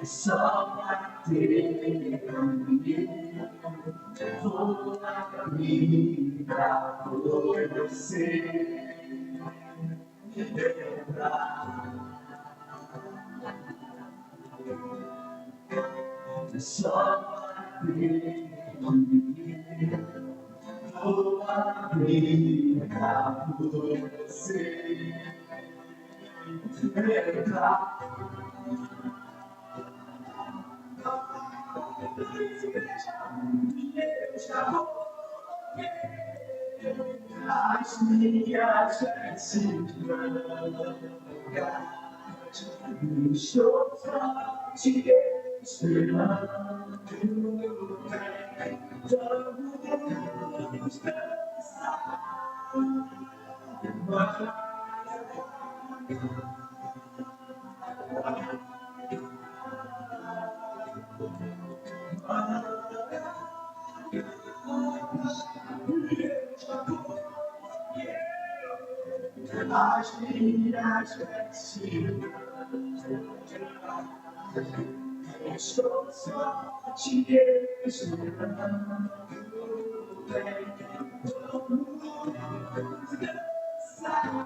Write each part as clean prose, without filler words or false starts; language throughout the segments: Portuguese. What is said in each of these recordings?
Só vai ter comigo toda a vida por você me lembrar. Só vai ter comigo toda a vida por você me lembrar. Eu já vou as minhas felicidades, estou só te esperando, vamos dançar. As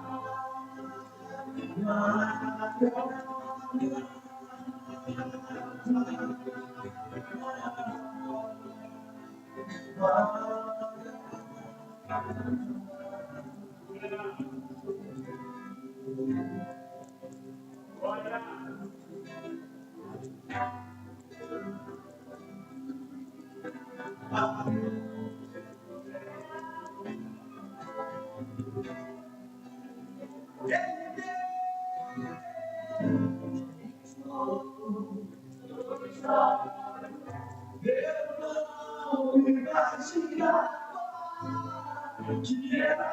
minhas felicidades, estou só te esperando, vamos dançar. Eu não imaginava que era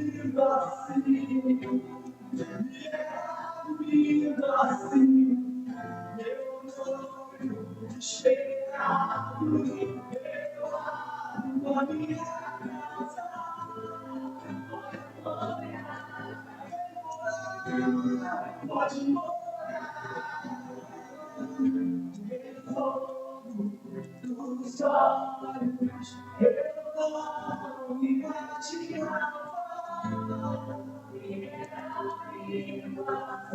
lindo assim, eu não esperava, eu amo a minha casa, pode morar, dos olhos, eu não imaginava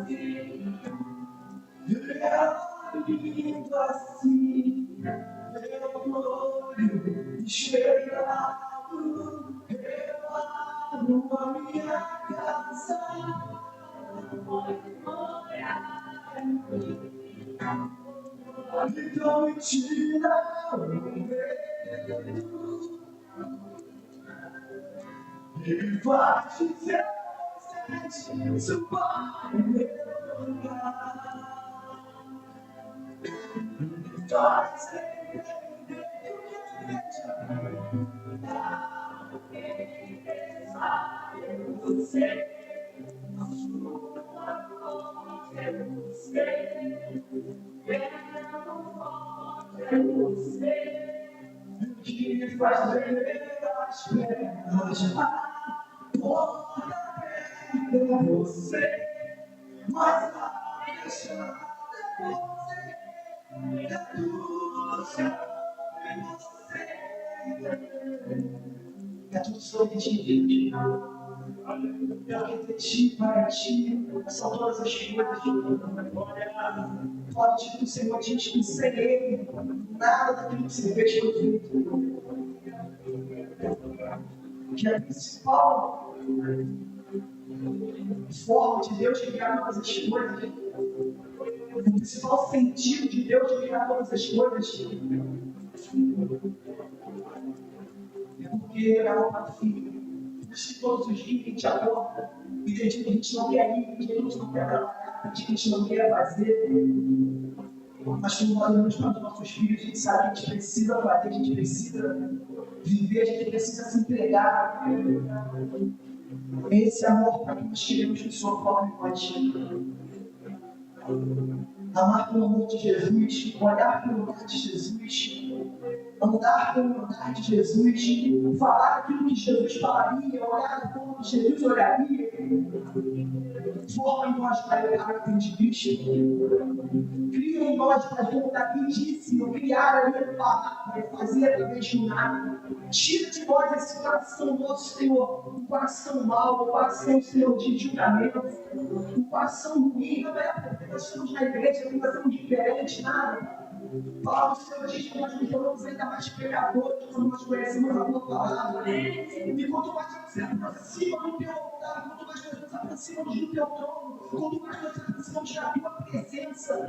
que era lindo assim, meu olho esperado, eu amo a minha casa, pode morar. Então me tira o medo e vai dizer que isso vai me lugar. Faz entender que pensar em você, a sua voz é você. Você que faz ver as pernas a porta é você, mas a deixar é você, é tudo sobre você, é tudo sobre ti, porque de ti, para ti, são todas as coisas. Pode tipo, Senhor, diz que sem Ele, nada daquilo que se fez foi feito. Que a principal forma de Deus de criar todas as coisas, o principal sentido de Deus de criar todas as coisas, é porque Ele ama o Filho. Por isso que todos os dias a gente acorda e tem dia que a gente não quer ir, tem dia que a gente não quer trabalhar, tem dia que a gente não quer fazer. Mas quando nós olhamos para os nossos filhos, a gente sabe que a gente precisa fazer, a gente precisa viver, a gente precisa se entregar. Esse amor para que nós queremos que o Senhor forme em nós. Amar pelo amor de Jesus, olhar pelo amor de Jesus, andar com o andar de Jesus, falar aquilo que Jesus falaria, olhar como Jesus olharia. Forma em nós, Pai, o caráter de Cristo. Cria em nós, Pai, como Davi disse, criar a minha palavra, fazer através de nada. Tira de nós esse coração nosso, Senhor, um coração mau, um coração, Senhor, de julgamento, um coração ruim. Não é porque nós estamos na igreja, que nós somos diferentes, nada. Fala, o Senhor diz que nós nos tornamos ainda mais pecadores quando nós conhecemos a tua palavra. E quanto mais nós nos aproximamos do teu altar, quanto mais nós nos aproximamos do teu trono, quanto mais nós nos aproximamos da tua presença,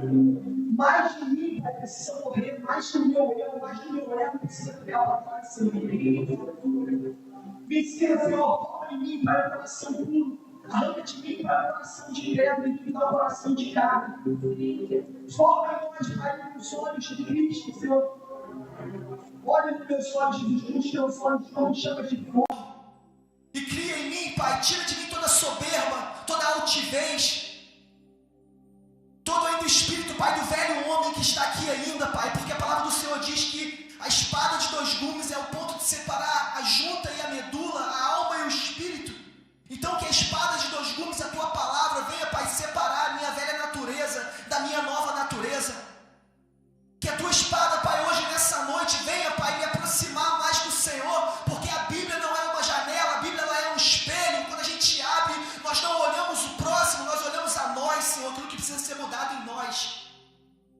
mais de mim vai precisar morrer, mais do meu eu, mais do meu ego precisa ficar para trás, Senhor. Me ensina, Senhor, forma em mim para o coração puro. Arranca de mim para o coração de pedra e me dá o coração de carne. Forma em nós, Pai, com os olhos de Cristo, Senhor. Olha nos meus olhos, Jesus, nos teus olhos, como chamas de fogo. E cria em mim, Pai, tira de mim toda soberba, toda altivez, todo ainda o espírito, Pai, do velho homem que está aqui ainda, Pai, porque a palavra do Senhor diz que a espada de dois gumes é o ponto de separar a junta e a medula, a alma e o espírito. Então que a espada de dois gumes, a tua palavra, venha, Pai, separar a minha velha natureza da minha nova natureza. Que a tua espada, Pai, hoje nessa noite venha, Pai, me aproximar mais do Senhor, porque a Bíblia não é uma janela, a Bíblia ela é um espelho. Quando a gente abre, nós não olhamos o próximo, nós olhamos a nós, Senhor, aquilo que precisa ser mudado em nós.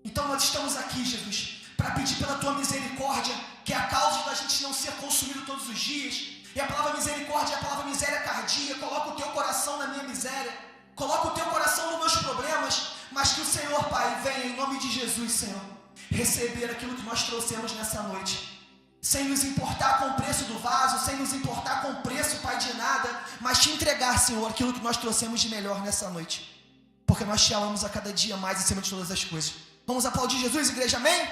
Então nós estamos aqui, Jesus, para pedir pela tua misericórdia, que é a causa da gente não ser consumido todos os dias. E a palavra misericórdia é a palavra miséria cardia. Coloca o teu coração na minha miséria, coloca o teu coração nos meus problemas, mas que o Senhor, Pai, venha em nome de Jesus, Senhor, receber aquilo que nós trouxemos nessa noite, sem nos importar com o preço do vaso, sem nos importar com o preço, Pai, de nada, mas te entregar, Senhor, aquilo que nós trouxemos de melhor nessa noite, porque nós te amamos a cada dia mais acima de todas as coisas. Vamos aplaudir Jesus, igreja, amém?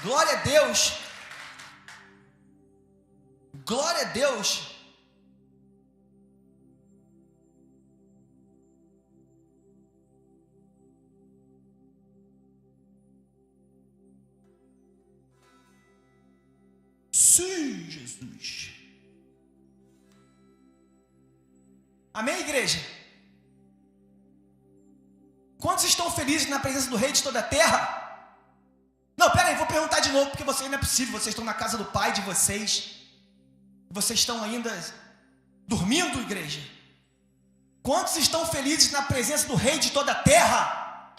Glória a Deus. Glória a Deus. Sim, Jesus. Amém, igreja? Quantos estão felizes na presença do Rei de toda a terra? Não, pera aí, vou perguntar de novo, porque vocês não é possível, vocês estão na casa do Pai de vocês. Vocês estão ainda dormindo, igreja? Quantos estão felizes na presença do Rei de toda a terra?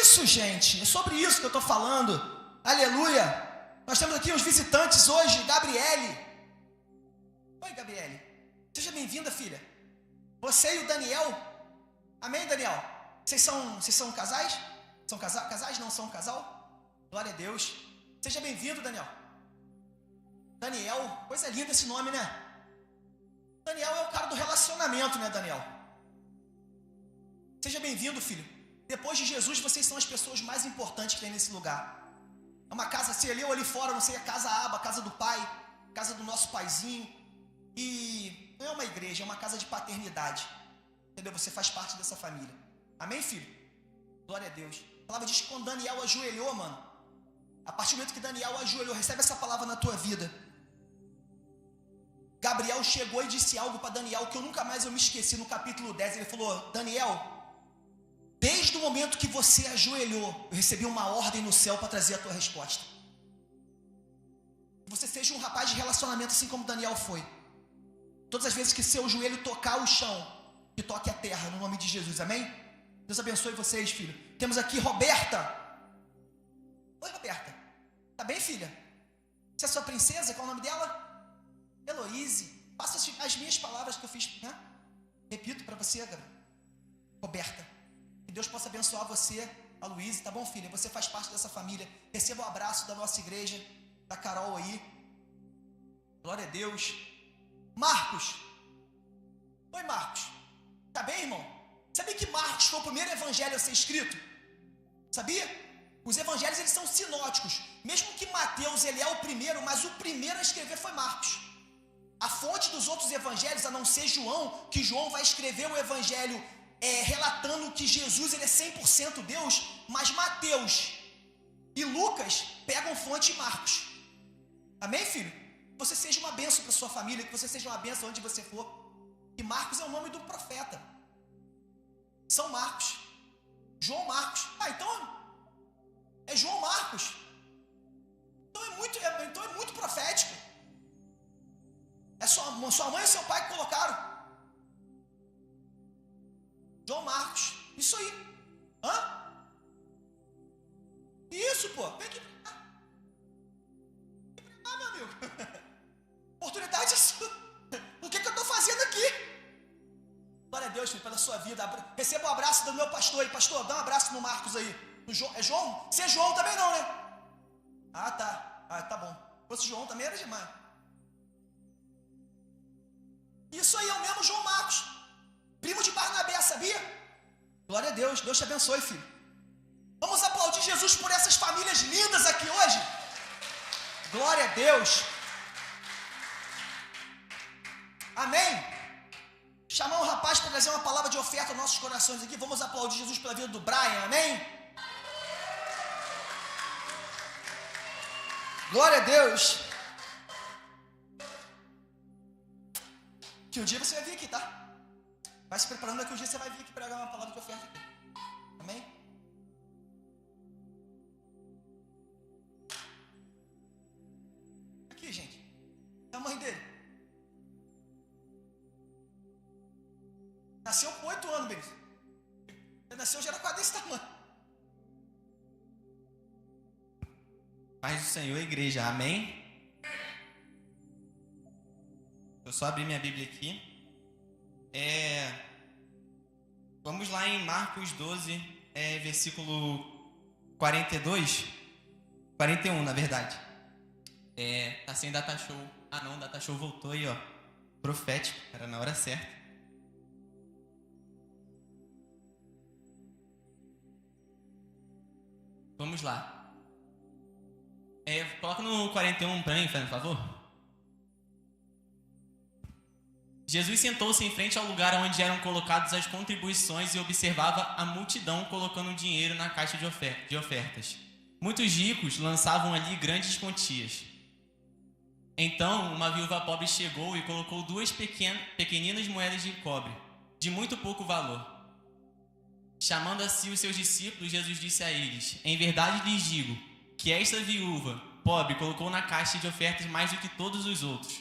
Isso, gente, é sobre isso que eu estou falando. Aleluia. Nós temos aqui os visitantes hoje, Gabriele. Oi, Gabriele. Seja bem-vinda, filha. Você e o Daniel. Amém, Daniel? Vocês são casais? São casais? Não são um casal? Glória a Deus. Seja bem-vindo, Daniel. Daniel, coisa linda esse nome, né? Daniel é o cara do relacionamento, né, Daniel? Seja bem-vindo, filho. Depois de Jesus, vocês são as pessoas mais importantes que tem nesse lugar. É uma casa, você leu ali fora, não sei, a casa Aba, a casa do pai, casa do nosso paizinho. E não é uma igreja, é uma casa de paternidade. Entendeu? Você faz parte dessa família. Amém, filho? Glória a Deus. A palavra diz que quando Daniel ajoelhou, mano, a partir do momento que Daniel ajoelhou, recebe essa palavra na tua vida. Gabriel chegou e disse algo para Daniel que eu nunca mais me esqueci. No capítulo 10, ele falou: Daniel, desde o momento que você ajoelhou, eu recebi uma ordem no céu para trazer a tua resposta. Que você seja um rapaz de relacionamento assim como Daniel foi. Todas as vezes que seu joelho tocar o chão, que toque a terra, no nome de Jesus, amém? Deus abençoe vocês, filho. Temos aqui Roberta. Oi, Roberta. Tá bem, filha? Você é sua princesa? Qual é o nome dela? Heloíse. Faça as minhas palavras que eu fiz, né? Repito para você, Roberta. Que Deus possa abençoar você, a Luísa, tá bom, filha? Você faz parte dessa família. Receba o abraço da nossa igreja, da Carol aí. Glória a Deus. Marcos. Oi, Marcos. Tá bem, irmão? Sabia que Marcos foi o primeiro evangelho a ser escrito? Sabia? Os evangelhos, eles são sinóticos. Mesmo que Mateus, ele é o primeiro, mas o primeiro a escrever foi Marcos. A fonte dos outros evangelhos, a não ser João, que João vai escrever o evangelho relatando que Jesus, ele é 100% Deus, mas Mateus E Lucas pega fonte em Marcos. Amém, filho? Que você seja uma bênção para sua família, que você seja uma bênção onde você for. E Marcos é o nome do profeta. São Marcos. João Marcos. Então é João Marcos. Então é muito profético. É sua mãe e seu pai que colocaram. João Marcos. Isso aí. Isso, pô. Vem aqui. Meu amigo. Oportunidade é sua. O que eu estou fazendo aqui? Glória a Deus, filho, pela sua vida. Receba o abraço do meu pastor aí. Pastor, dá um abraço no Marcos aí. No João. É João? Você é João também não, né? Ah, tá. Ah, tá bom. Se fosse João também era demais. Isso aí é o mesmo João Marcos. Primo de Barnabé, sabia? Glória a Deus. Deus te abençoe, filho. Vamos aplaudir Jesus por essas famílias lindas aqui hoje. Glória a Deus. Amém. Chamar um rapaz para trazer uma palavra de oferta aos nossos corações aqui. Vamos aplaudir Jesus pela vida do Brian. Amém. Glória a Deus. Que um dia você vai vir aqui, tá? Vai se preparando que um dia você vai vir aqui pregar uma palavra de oferta aqui. Amém? Aqui, gente. É a mãe dele. Nasceu com 8 anos, Benício. Ele nasceu já era quase desse tamanho. Paz do Senhor, igreja, amém? Eu só abri minha Bíblia aqui. Vamos lá em Marcos 12, versículo 42, 41 na verdade. Tá sem data show. Ah não, data show voltou aí, ó. Profético, era na hora certa. Vamos lá. Coloca no 41 para mim, por favor. Jesus sentou-se em frente ao lugar onde eram colocadas as contribuições e observava a multidão colocando dinheiro na caixa de ofertas. Muitos ricos lançavam ali grandes quantias. Então, uma viúva pobre chegou e colocou 2 pequeninas moedas de cobre, de muito pouco valor. Chamando a si os seus discípulos, Jesus disse a eles: em verdade lhes digo que esta viúva pobre colocou na caixa de ofertas mais do que todos os outros.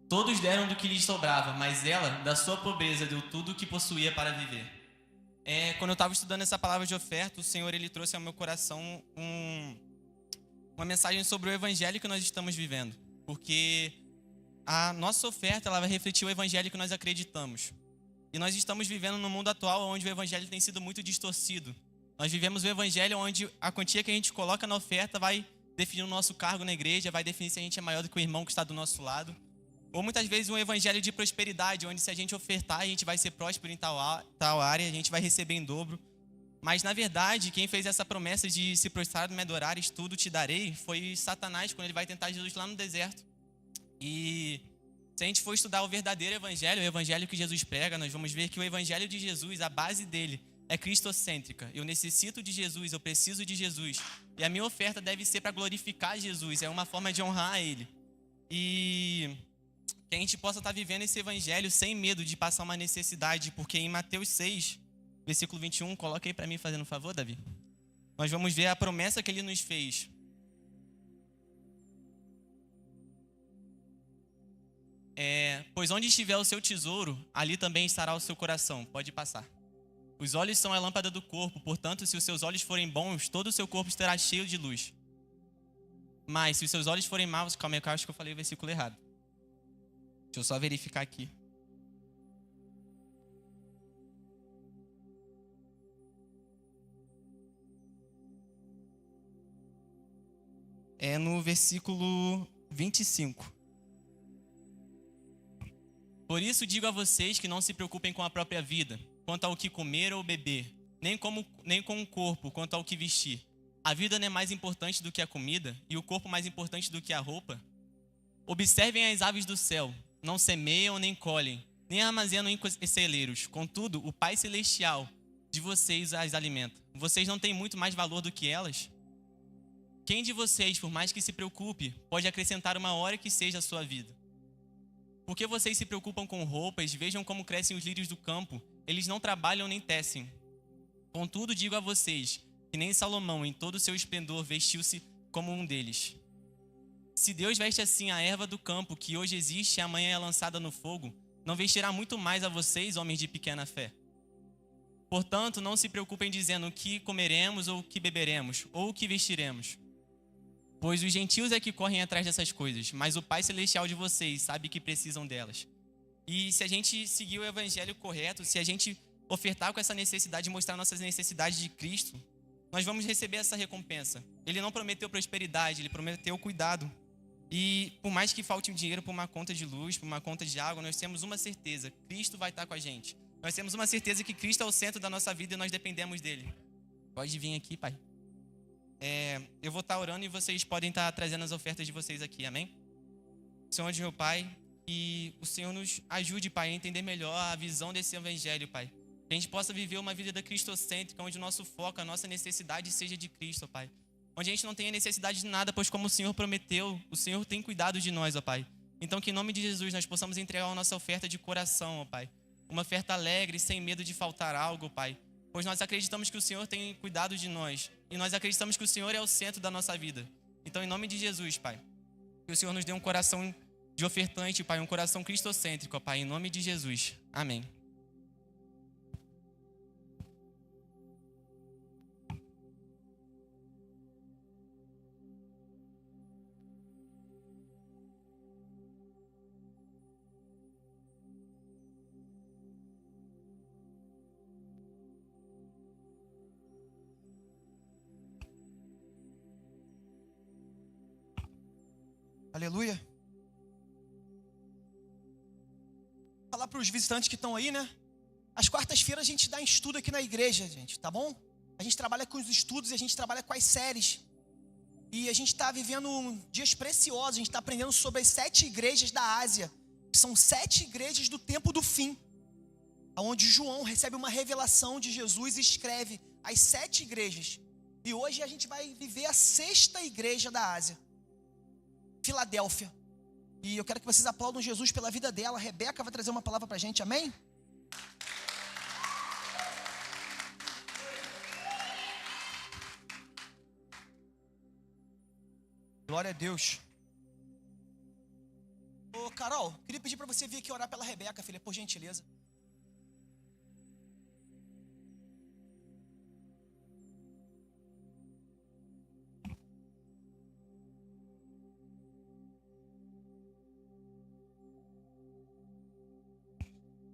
Todos deram do que lhes sobrava, mas ela, da sua pobreza, deu tudo o que possuía para viver. Quando eu estava estudando essa palavra de oferta, o Senhor ele trouxe ao meu coração uma mensagem sobre o evangelho que nós estamos vivendo. Porque a nossa oferta ela vai refletir o evangelho que nós acreditamos. E nós estamos vivendo num mundo atual onde o evangelho tem sido muito distorcido. Nós vivemos o evangelho onde a quantia que a gente coloca na oferta vai definir o nosso cargo na igreja, vai definir se a gente é maior do que o irmão que está do nosso lado. Ou muitas vezes um evangelho de prosperidade, onde se a gente ofertar, a gente vai ser próspero em tal área, a gente vai receber em dobro. Mas na verdade, quem fez essa promessa de se prostrar, me adorares, tudo te darei, foi Satanás, quando ele vai tentar Jesus lá no deserto. E se a gente for estudar o verdadeiro evangelho, o evangelho que Jesus prega, nós vamos ver que o evangelho de Jesus, a base dele é cristocêntrica. Eu necessito de Jesus, eu preciso de Jesus. E a minha oferta deve ser para glorificar Jesus, é uma forma de honrar a ele. E que a gente possa estar vivendo esse evangelho sem medo de passar uma necessidade, porque em Mateus 6, versículo 21, coloca aí para mim fazendo um favor, Davi. Nós vamos ver a promessa que ele nos fez. Pois onde estiver o seu tesouro, ali também estará o seu coração. Pode passar. Os olhos são a lâmpada do corpo, portanto, se os seus olhos forem bons, todo o seu corpo estará cheio de luz. Mas se os seus olhos forem maus, calma aí, eu acho que eu falei o versículo errado. Deixa eu só verificar aqui. É no versículo 25. Por isso digo a vocês que não se preocupem com a própria vida, quanto ao que comer ou beber, nem com o corpo, quanto ao que vestir. A vida não é mais importante do que a comida, e o corpo mais importante do que a roupa? Observem as aves do céu. Não semeiam nem colhem, nem armazenam em celeiros. Contudo, o Pai Celestial de vocês as alimenta. Vocês não têm muito mais valor do que elas? Quem de vocês, por mais que se preocupe, pode acrescentar uma hora que seja a sua vida? Por que vocês se preocupam com roupas? Vejam como crescem os lírios do campo. Eles não trabalham nem tecem. Contudo, digo a vocês, que nem Salomão, em todo o seu esplendor, vestiu-se como um deles. Se Deus veste assim a erva do campo, que hoje existe e amanhã é lançada no fogo, não vestirá muito mais a vocês, homens de pequena fé. Portanto, não se preocupem dizendo o que comeremos, ou o que beberemos, ou o que vestiremos. Pois os gentios é que correm atrás dessas coisas, mas o Pai Celestial de vocês sabe que precisam delas. E se a gente seguir o evangelho correto, se a gente ofertar com essa necessidade de mostrar nossas necessidades de Cristo, nós vamos receber essa recompensa. Ele não prometeu prosperidade, ele prometeu cuidado. E por mais que falte um dinheiro por uma conta de luz, por uma conta de água, nós temos uma certeza: Cristo vai estar com a gente. Nós temos uma certeza que Cristo é o centro da nossa vida e nós dependemos dele. Pode vir aqui, Pai. Eu vou estar orando e vocês podem estar trazendo as ofertas de vocês aqui, amém? Senhor de meu Pai, que o Senhor nos ajude, Pai, a entender melhor a visão desse evangelho, Pai. Que a gente possa viver uma vida cristocêntrica, onde o nosso foco, a nossa necessidade seja de Cristo, Pai. Onde a gente não tenha necessidade de nada, pois como o Senhor prometeu, o Senhor tem cuidado de nós, ó Pai. Então que em nome de Jesus nós possamos entregar a nossa oferta de coração, ó Pai. Uma oferta alegre, sem medo de faltar algo, Pai. Pois nós acreditamos que o Senhor tem cuidado de nós. E nós acreditamos que o Senhor é o centro da nossa vida. Então, em nome de Jesus, Pai, que o Senhor nos dê um coração de ofertante, Pai, um coração cristocêntrico, Pai, em nome de Jesus. Amém. Aleluia. Falar para os visitantes que estão aí, né? Às quartas-feiras a gente dá estudo aqui na igreja, gente, tá bom? A gente trabalha com os estudos e a gente trabalha com as séries. E a gente está vivendo dias preciosos. A gente está aprendendo sobre as 7 igrejas da Ásia. São 7 igrejas do tempo do fim, onde João recebe uma revelação de Jesus e escreve as 7 igrejas. E hoje a gente vai viver a 6ª igreja da Ásia, Filadélfia. E eu quero que vocês aplaudam Jesus pela vida dela. A Rebeca vai trazer uma palavra pra gente, amém? Glória a Deus. Ô Carol, queria pedir pra você vir aqui orar pela Rebeca, filha, por gentileza.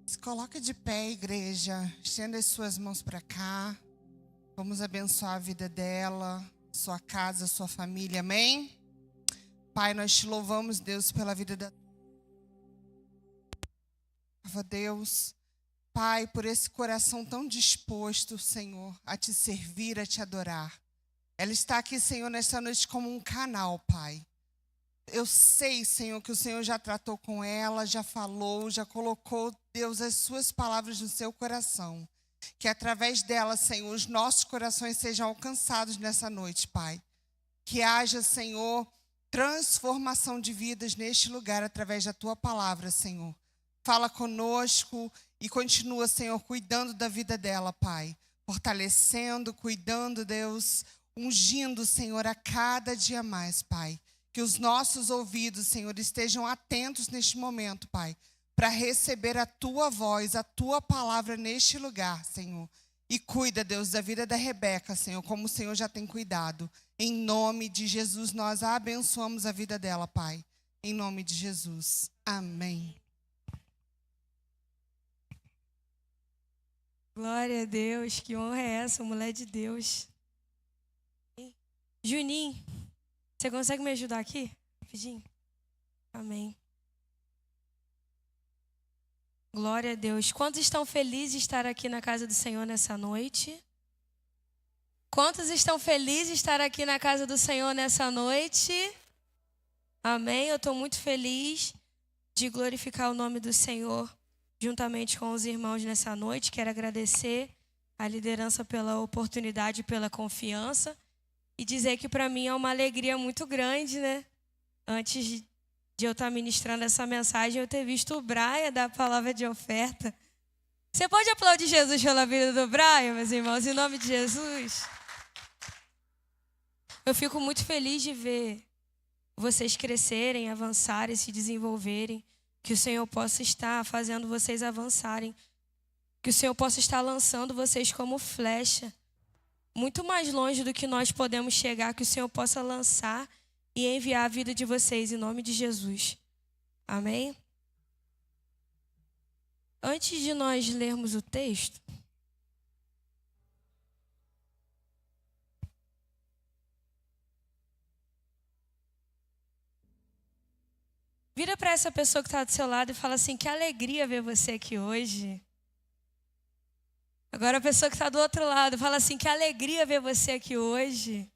Se coloca de pé, igreja. Estenda as suas mãos para cá. Vamos abençoar a vida dela, sua casa, sua família, amém? Pai, nós te louvamos, Deus, pela vida da Deus. Pai, por esse coração tão disposto, Senhor, a te servir, a te adorar. Ela está aqui, Senhor, nesta noite como um canal, Pai. Eu sei, Senhor, que o Senhor já tratou com ela, já falou, já colocou, Deus, as suas palavras no seu coração. Que através dela, Senhor, os nossos corações sejam alcançados nessa noite, Pai. Que haja, Senhor, transformação de vidas neste lugar através da tua palavra, Senhor. Fala conosco e continua, Senhor, cuidando da vida dela, Pai. Fortalecendo, cuidando, Deus, ungindo, Senhor, a cada dia mais, Pai. Que os nossos ouvidos, Senhor, estejam atentos neste momento, Pai, para receber a tua voz, a tua palavra neste lugar, Senhor. E cuida, Deus, da vida da Rebeca, Senhor, como o Senhor já tem cuidado. Em nome de Jesus, nós abençoamos a vida dela, Pai. Em nome de Jesus. Amém. Glória a Deus, que honra é essa, mulher de Deus. Juninho, você consegue me ajudar aqui? Rapidinho. Amém. Glória a Deus. Quantos estão felizes de estar aqui na casa do Senhor nessa noite? Quantos estão felizes de estar aqui na casa do Senhor nessa noite? Amém. Eu estou muito feliz de glorificar o nome do Senhor juntamente com os irmãos nessa noite. Quero agradecer a liderança pela oportunidade e pela confiança. e dizer que para mim é uma alegria muito grande, né? Antes de eu estar ministrando essa mensagem, eu ter visto o Brian da palavra de oferta. Você pode aplaudir Jesus pela vida do Brian, meus irmãos, em nome de Jesus? Eu fico muito feliz de ver vocês crescerem, avançarem, se desenvolverem, que o Senhor possa estar fazendo vocês avançarem, que o Senhor possa estar lançando vocês como flecha, muito mais longe do que nós podemos chegar, que o Senhor possa lançar e enviar a vida de vocês, em nome de Jesus. Amém? Antes de nós lermos o texto, vira para essa pessoa que está do seu lado e fala assim: que alegria ver você aqui hoje. Agora a pessoa que está do outro lado fala assim: que alegria ver você aqui hoje.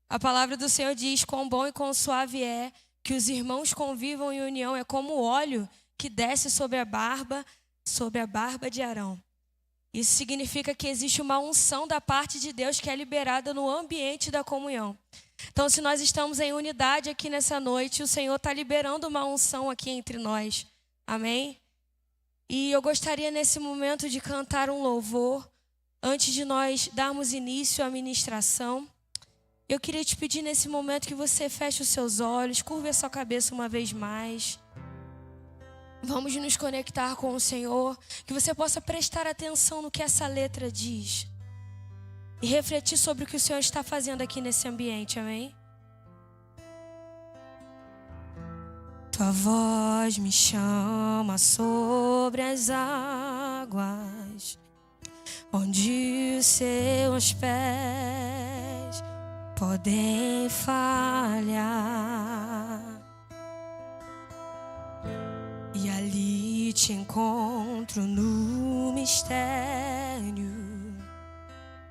A palavra do Senhor diz: quão bom e quão suave é que os irmãos convivam em união, é como o óleo que desce sobre a barba de Arão. Isso significa que existe uma unção da parte de Deus que é liberada no ambiente da comunhão. Então, se nós estamos em unidade aqui nessa noite, o Senhor está liberando uma unção aqui entre nós. Amém? E eu gostaria nesse momento de cantar um louvor, antes de nós darmos início à ministração. Eu queria te pedir nesse momento que você feche os seus olhos, curve a sua cabeça uma vez mais. Vamos nos conectar com o Senhor, que você possa prestar atenção no que essa letra diz e refletir sobre o que o Senhor está fazendo aqui nesse ambiente, amém? Tua voz me chama sobre as águas, onde os seus pés podem falhar. E ali te encontro no mistério,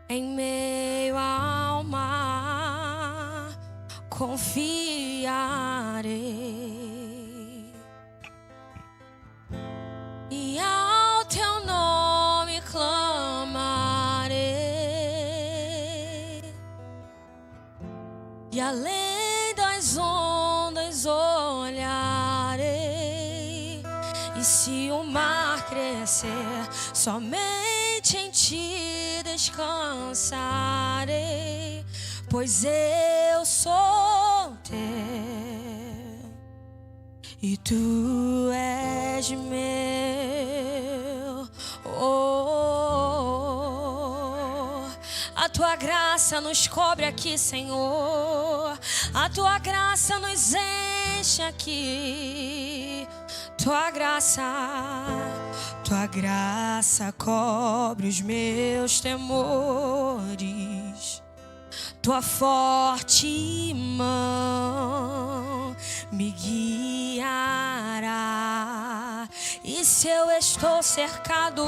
em meio ao mar, confiarei. E ao teu nome clamarei. E além das ondas olharei. E se o mar crescer, somente em ti descansarei, pois eu sou teu e tu és meu. Oh, a tua graça nos cobre aqui, Senhor. A tua graça nos enche aqui. Tua graça cobre os meus temores. Tua forte mão me guiará. E se eu estou cercado,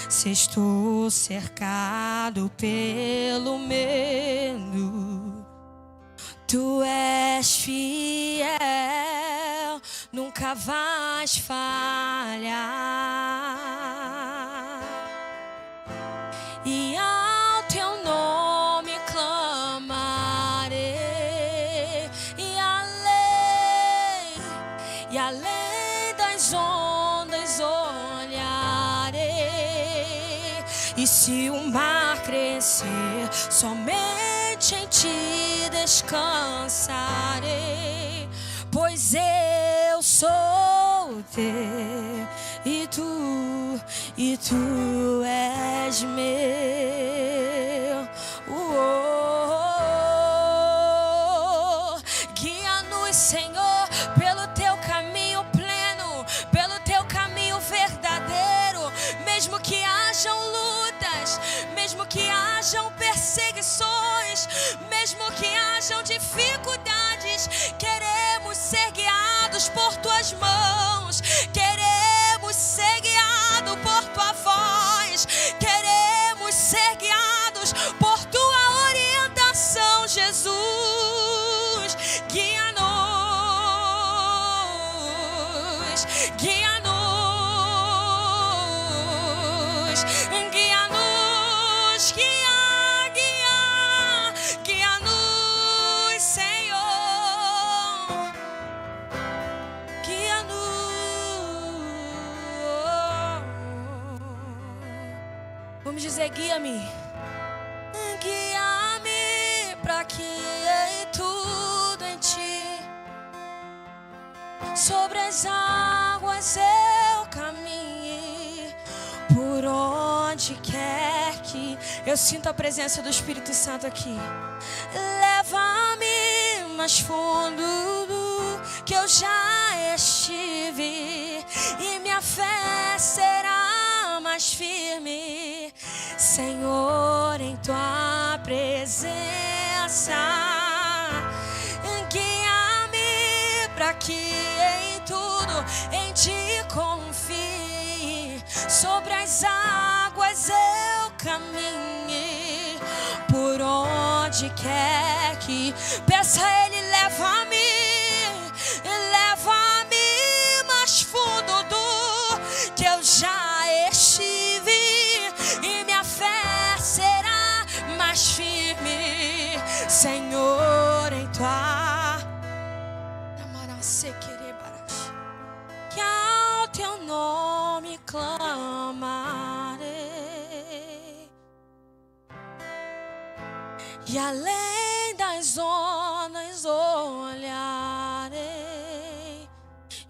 se estou cercado pelo medo, tu és fiel, nunca vais falhar. E ao teu nome clamarei, e além das ondas olharei. E se o mar crescer, somente em ti descansarei, pois eu sou teu e tu és meu. Guia-nos, Senhor, pelo teu caminho pleno, pelo teu caminho verdadeiro. Mesmo que hajam lutas, mesmo que hajam perseguições, mesmo que hajam dificuldades, queremos ser guiados por tuas mãos, queremos ser guiados por tua voz, queremos ser guiados por tua orientação, Jesus. Guia-nos, guia-nos, guia-nos, guia-nos. Vamos dizer, guia-me. Guia-me para que em tudo em ti, sobre as águas eu caminhe, por onde quer que eu sinto a presença do Espírito Santo aqui. Leva-me mais fundo do que eu já estive, e minha fé será mais firme, Senhor, em tua presença. Guia-me para que em tudo em ti confie, sobre as águas eu caminhe, por onde quer que peça a Ele, leva-me mais fundo do que eu já estive, e minha fé será mais firme, Senhor, em tua que ao teu nome clamarei, e além das ondas olharei,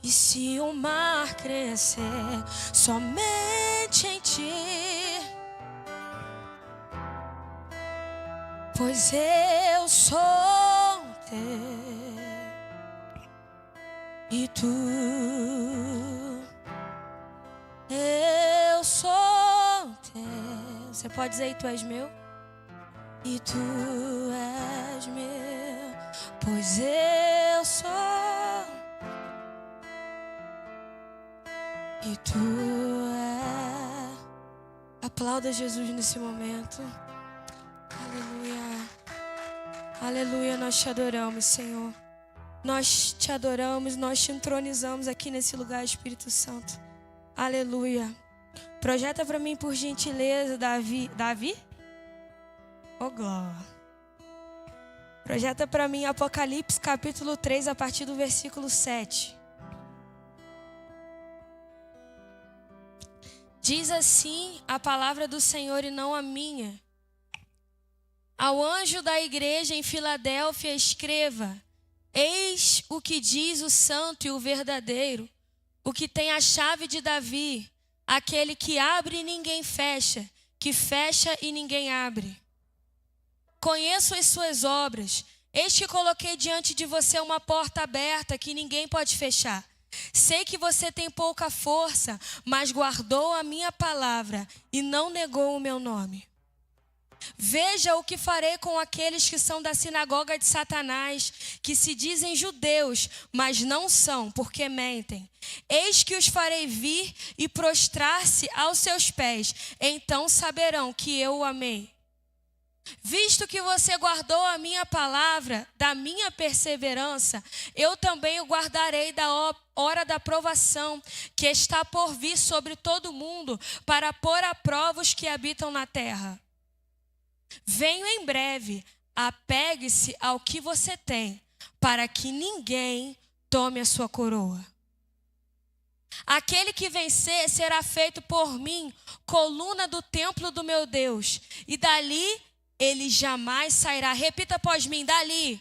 e se o mar crescer, somente em ti, pois eu sou teu e tu, eu sou teu. Você pode dizer, e tu és meu? E tu és meu, pois eu sou, e tu és. Aplauda Jesus nesse momento. Aleluia. Aleluia, nós te adoramos, Senhor. Nós te adoramos, nós te entronizamos aqui nesse lugar, Espírito Santo. Aleluia. Projeta para mim, por gentileza, Davi. Oh, glória. Projeta para mim Apocalipse capítulo 3, a partir do versículo 7. Diz assim a palavra do Senhor e não a minha. Ao anjo da igreja em Filadélfia escreva: eis o que diz o santo e o verdadeiro, o que tem a chave de Davi, aquele que abre e ninguém fecha, que fecha e ninguém abre. Conheço as suas obras, eis que coloquei diante de você uma porta aberta que ninguém pode fechar. Sei que você tem pouca força, mas guardou a minha palavra e não negou o meu nome. Veja o que farei com aqueles que são da sinagoga de Satanás, que se dizem judeus, mas não são, porque mentem. Eis que os farei vir e prostrar-se aos seus pés, então saberão que eu o amei. Visto que você guardou a minha palavra, da minha perseverança, eu também o guardarei da hora da provação, que está por vir sobre todo o mundo, para pôr à prova os que habitam na terra. Venho em breve, apegue-se ao que você tem, para que ninguém tome a sua coroa. Aquele que vencer será feito por mim coluna do templo do meu Deus, e dali ele jamais sairá. Repita após mim, dali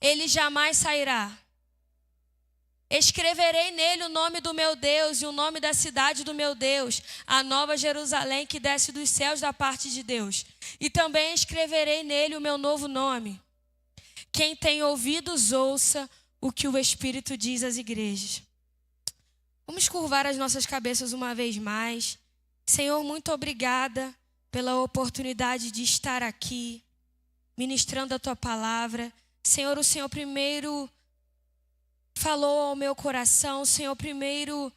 ele jamais sairá. Escreverei nele o nome do meu Deus e o nome da cidade do meu Deus, a nova Jerusalém que desce dos céus da parte de Deus. E também escreverei nele o meu novo nome. Quem tem ouvidos, ouça o que o Espírito diz às igrejas. Vamos curvar as nossas cabeças uma vez mais. Senhor, muito obrigada pela oportunidade de estar aqui, ministrando a Tua palavra. Senhor, o Senhor primeiro falou ao meu coração, o Senhor primeiro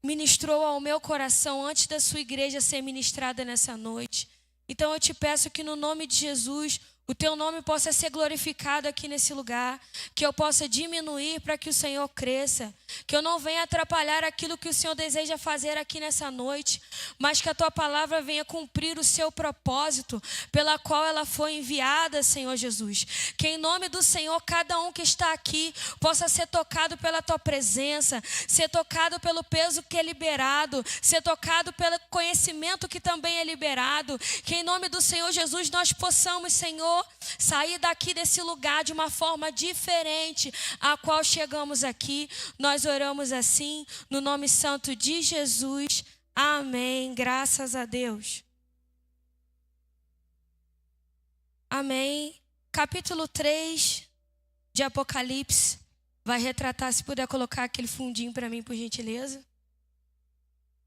ministrou ao meu coração antes da sua igreja ser ministrada nessa noite. Então eu te peço que no nome de Jesus o teu nome possa ser glorificado aqui nesse lugar, que eu possa diminuir para que o Senhor cresça, que eu não venha atrapalhar aquilo que o Senhor deseja fazer aqui nessa noite, mas que a tua palavra venha cumprir o seu propósito pela qual ela foi enviada, Senhor Jesus. Que em nome do Senhor, cada um que está aqui possa ser tocado pela tua presença, ser tocado pelo peso que é liberado, ser tocado pelo conhecimento que também é liberado. Que em nome do Senhor Jesus nós possamos, Senhor, sair daqui desse lugar de uma forma diferente a qual chegamos aqui. Nós oramos assim, no nome santo de Jesus. Amém. Graças a Deus. Amém. Capítulo 3 de Apocalipse vai retratar, se puder colocar aquele fundinho para mim, por gentileza.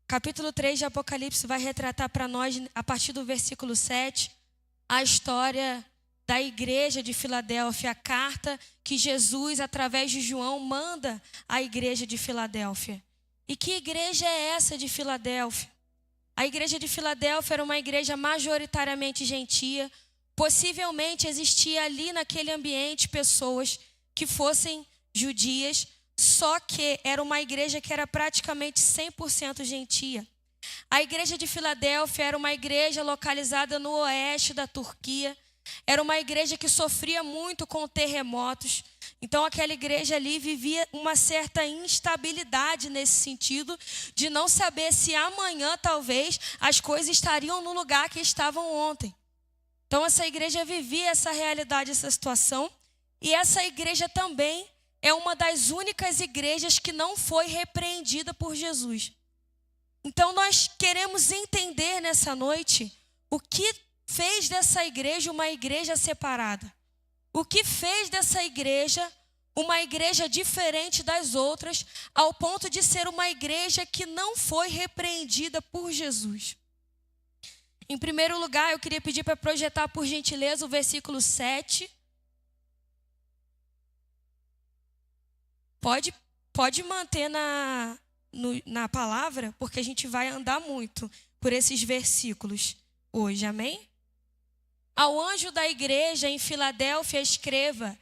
Capítulo 3 de Apocalipse vai retratar para nós, a partir do versículo 7, a história da igreja de Filadélfia, a carta que Jesus, através de João, manda à igreja de Filadélfia. E que igreja é essa de Filadélfia? A igreja de Filadélfia era uma igreja majoritariamente gentia. Possivelmente existia ali naquele ambiente pessoas que fossem judias, só que era uma igreja que era praticamente 100% gentia. A igreja de Filadélfia era uma igreja localizada no oeste da Turquia. Era uma igreja que sofria muito com terremotos. Então aquela igreja ali vivia uma certa instabilidade nesse sentido, de não saber se amanhã talvez as coisas estariam no lugar que estavam ontem. Então essa igreja vivia essa realidade, essa situação. E essa igreja também é uma das únicas igrejas que não foi repreendida por Jesus. Então nós queremos entender nessa noite o que fez dessa igreja uma igreja separada. O que fez dessa igreja uma igreja diferente das outras, ao ponto de ser uma igreja que não foi repreendida por Jesus. Em primeiro lugar, eu queria pedir para projetar, por gentileza, o versículo 7. Pode manter na palavra, porque a gente vai andar muito por esses versículos hoje, amém? Ao anjo da igreja em Filadélfia escreva: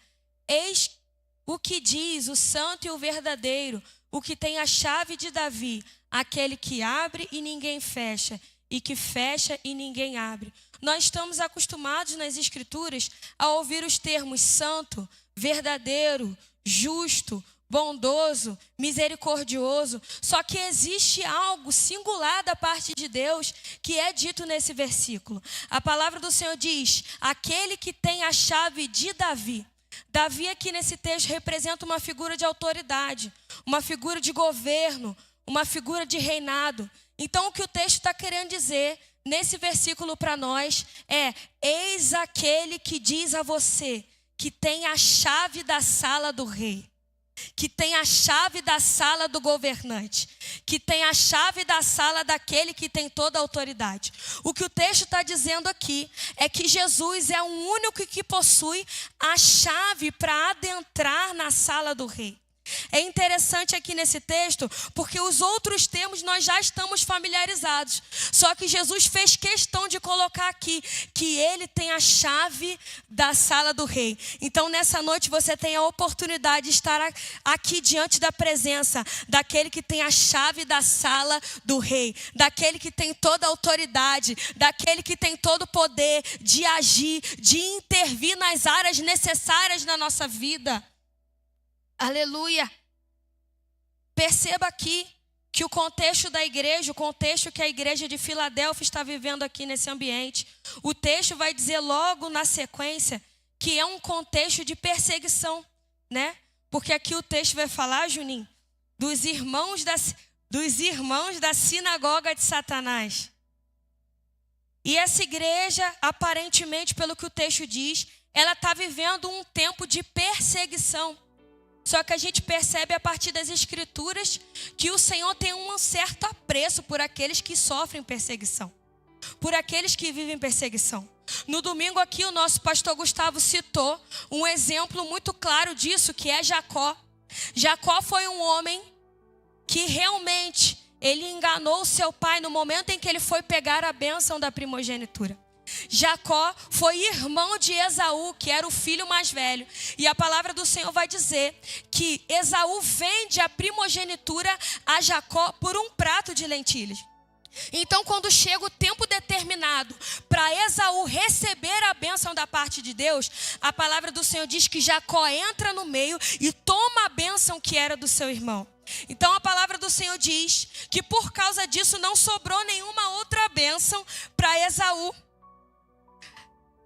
eis o que diz o santo e o verdadeiro, o que tem a chave de Davi, aquele que abre e ninguém fecha, e que fecha e ninguém abre. Nós estamos acostumados nas escrituras a ouvir os termos santo, verdadeiro, justo, bondoso, misericordioso. Só que existe algo singular da parte de Deus que é dito nesse versículo. A palavra do Senhor diz: aquele que tem a chave de Davi. Davi aqui nesse texto representa uma figura de autoridade, uma figura de governo, uma figura de reinado. Então o que o texto está querendo dizer nesse versículo para nós é: eis aquele que diz a você que tem a chave da sala do rei, que tem a chave da sala do governante, que tem a chave da sala daquele que tem toda a autoridade. O que o texto está dizendo aqui é que Jesus é o único que possui a chave para adentrar na sala do rei. É interessante aqui nesse texto, porque os outros termos nós já estamos familiarizados. Só que Jesus fez questão de colocar aqui que ele tem a chave da sala do rei. Então nessa noite você tem a oportunidade de estar aqui diante da presença daquele que tem a chave da sala do rei, daquele que tem toda a autoridade, daquele que tem todo o poder de agir, de intervir nas áreas necessárias na nossa vida. Aleluia. Perceba aqui que o contexto da igreja, o contexto que a igreja de Filadélfia está vivendo aqui nesse ambiente, o texto vai dizer logo na sequência que é um contexto de perseguição, né? Porque aqui o texto vai falar, Juninho, dos irmãos da sinagoga de Satanás. E essa igreja, aparentemente, pelo que o texto diz, ela está vivendo um tempo de perseguição. Só que a gente percebe a partir das escrituras que o Senhor tem um certo apreço por aqueles que sofrem perseguição, por aqueles que vivem perseguição. No domingo aqui o nosso pastor Gustavo citou um exemplo muito claro disso, que é Jacó. Jacó foi um homem que realmente ele enganou seu pai no momento em que ele foi pegar a bênção da primogenitura. Jacó foi irmão de Esaú, que era o filho mais velho. E a palavra do Senhor vai dizer que Esaú vende a primogenitura a Jacó por um prato de lentilhas. Então, quando chega o tempo determinado para Esaú receber a bênção da parte de Deus, a palavra do Senhor diz que Jacó entra no meio e toma a bênção que era do seu irmão. Então, a palavra do Senhor diz que por causa disso não sobrou nenhuma outra bênção para Esaú.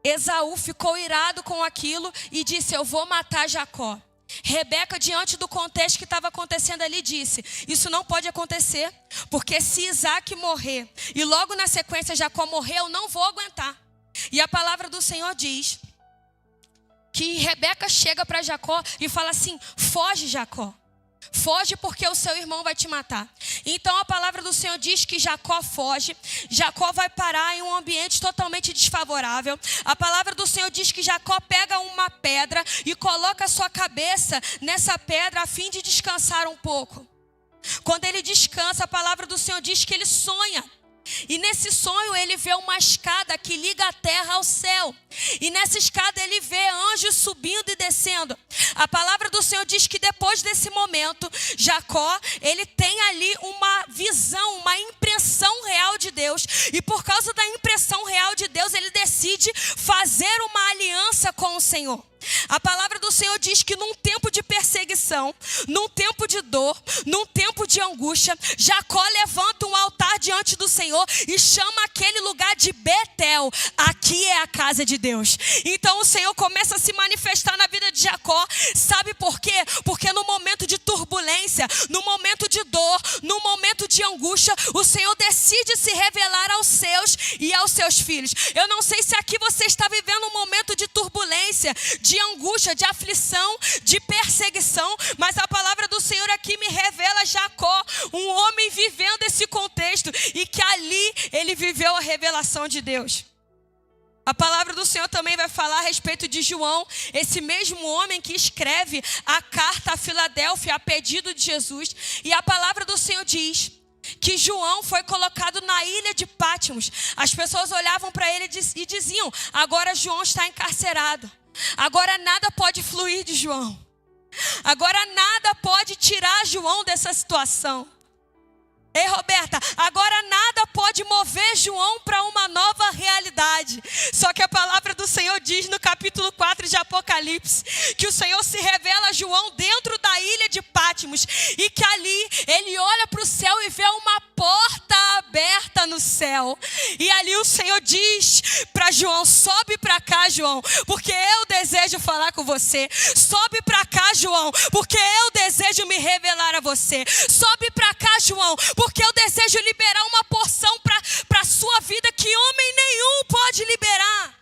Esaú ficou irado com aquilo e disse: eu vou matar Jacó. Rebeca, diante do contexto que estava acontecendo ali, disse: isso não pode acontecer, porque se Isaac morrer e logo na sequência Jacó morrer, eu não vou aguentar. E a palavra do Senhor diz que Rebeca chega para Jacó e fala assim: foge, Jacó. Foge, porque o seu irmão vai te matar. Então a palavra do Senhor diz que Jacó foge. Jacó vai parar em um ambiente totalmente desfavorável. A palavra do Senhor diz que Jacó pega uma pedra e coloca a sua cabeça nessa pedra a fim de descansar um pouco. Quando ele descansa, a palavra do Senhor diz que ele sonha. E nesse sonho ele vê uma escada que liga a terra ao céu. E nessa escada ele vê anjos subindo e descendo. A palavra do Senhor diz que depois desse momento, Jacó, ele tem ali uma visão, uma impressão real de Deus. E por causa da impressão real de Deus, ele decide fazer uma aliança com o Senhor. A palavra do Senhor diz que num tempo de perseguição, num tempo de dor, num tempo de angústia, Jacó levanta um altar diante do Senhor e chama aquele lugar de Betel. Aqui é a casa de Deus. Então o Senhor começa a se manifestar na vida de Jacó. Sabe por quê? Porque no momento de turbulência, no momento de dor, no momento de angústia, o Senhor decide se revelar aos seus e aos seus filhos. Eu não sei se aqui você está vivendo um momento de turbulência, de angústia, de aflição, de perseguição, mas a palavra do Senhor aqui me revela Jacó, um homem vivendo esse contexto, e que ali ele viveu a revelação de Deus. A palavra do Senhor também vai falar a respeito de João, esse mesmo homem que escreve a carta a Filadélfia a pedido de Jesus. E a palavra do Senhor diz que João foi colocado na ilha de Patmos. As pessoas olhavam para ele e diziam: agora João está encarcerado. Agora nada pode fluir de João. Agora nada pode tirar João dessa situação. Ei, Roberta, agora nada pode mover João para uma nova realidade. Só que a palavra do Senhor diz no capítulo 4 de Apocalipse que o Senhor se revela a João dentro da ilha de Patmos, e que ali ele olha para o céu e vê uma porta aberta no céu. E ali o Senhor diz para João: sobe para cá, João, porque eu desejo falar com você. Sobe para cá, João, porque eu desejo me revelar a você. Sobe para cá, João, porque eu desejo liberar uma porção para a sua vida que homem nenhum pode liberar.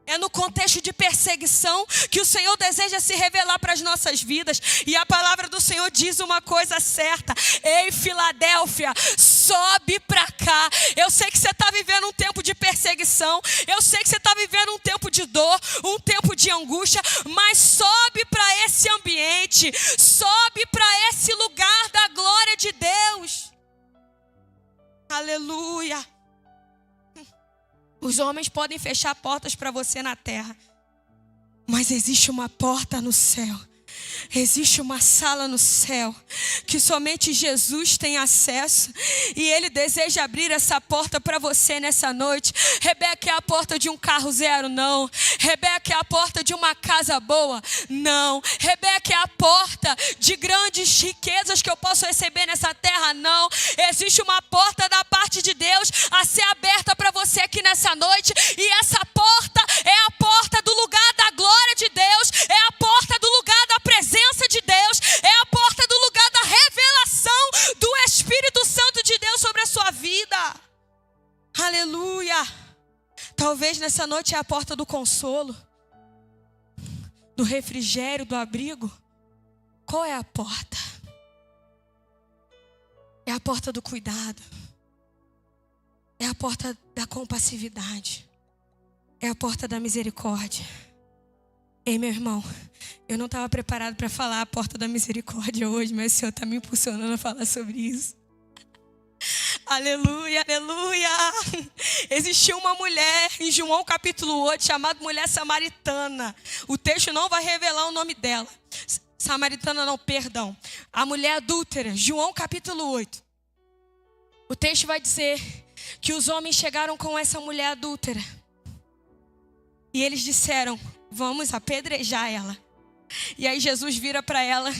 É no contexto de perseguição que o Senhor deseja se revelar para as nossas vidas. E a palavra do Senhor diz uma coisa certa: ei, Filadélfia, sobe para cá. Eu sei que você está vivendo um tempo de perseguição, eu sei que você está vivendo um tempo de dor, um tempo de angústia, mas sobe para esse ambiente, sobe para esse lugar da glória de Deus. Aleluia. Os homens podem fechar portas para você na terra, mas existe uma porta no céu. Existe uma sala no céu que somente Jesus tem acesso, e Ele deseja abrir essa porta para você nessa noite. Rebeca, é a porta de um carro zero? Não. Rebeca, é a porta de uma casa boa? Não. Rebeca, é a porta de grandes riquezas que eu posso receber nessa terra? Não. Existe uma porta da parte de Deus a ser aberta para você aqui nessa noite, e essa porta é a porta do lugar da glória de Deus, é a porta do lugar da presença de Deus, é a porta do lugar da revelação do Espírito Santo de Deus sobre a sua vida. Aleluia. Talvez nessa noite é a porta do consolo, do refrigério, do abrigo. Qual é a porta? É a porta do cuidado, é a porta da compassividade, é a porta da misericórdia. Ei, meu irmão, eu não estava preparado para falar a porta da misericórdia hoje, mas o Senhor está me impulsionando a falar sobre isso. Aleluia, aleluia. Existiu uma mulher em João capítulo 8 chamada mulher samaritana. O texto não vai revelar o nome dela. Samaritana não, perdão. A mulher adúltera, João capítulo 8. O texto vai dizer que os homens chegaram com essa mulher adúltera. E eles disseram, vamos apedrejar ela. E aí Jesus vira para ela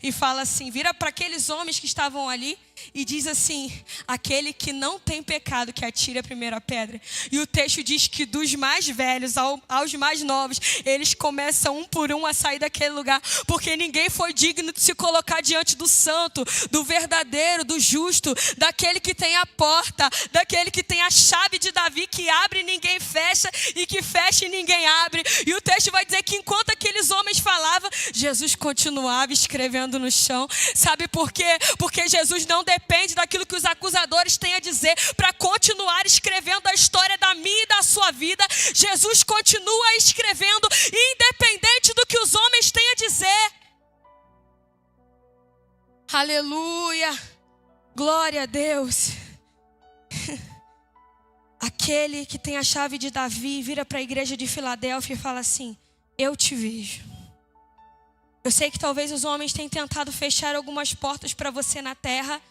e fala assim, vira para aqueles homens que estavam ali e diz assim, aquele que não tem pecado que atire a primeira pedra. E o texto diz que dos mais velhos aos mais novos, eles começam um por um a sair daquele lugar, porque ninguém foi digno de se colocar diante do santo, do verdadeiro, do justo, daquele que tem a porta, daquele que tem a chave de Davi, que abre e ninguém fecha, e que fecha e ninguém abre. E o texto vai dizer que enquanto aqueles homens falavam, Jesus continuava escrevendo no chão. Sabe por quê? Porque Jesus não depende daquilo que os acusadores têm a dizer para continuar escrevendo a história da minha e da sua vida. Jesus continua escrevendo, independente do que os homens têm a dizer. Aleluia, glória a Deus. Aquele que tem a chave de Davi vira para a igreja de Filadélfia e fala assim, eu te vejo. Eu sei que talvez os homens tenham tentado fechar algumas portas para você na terra,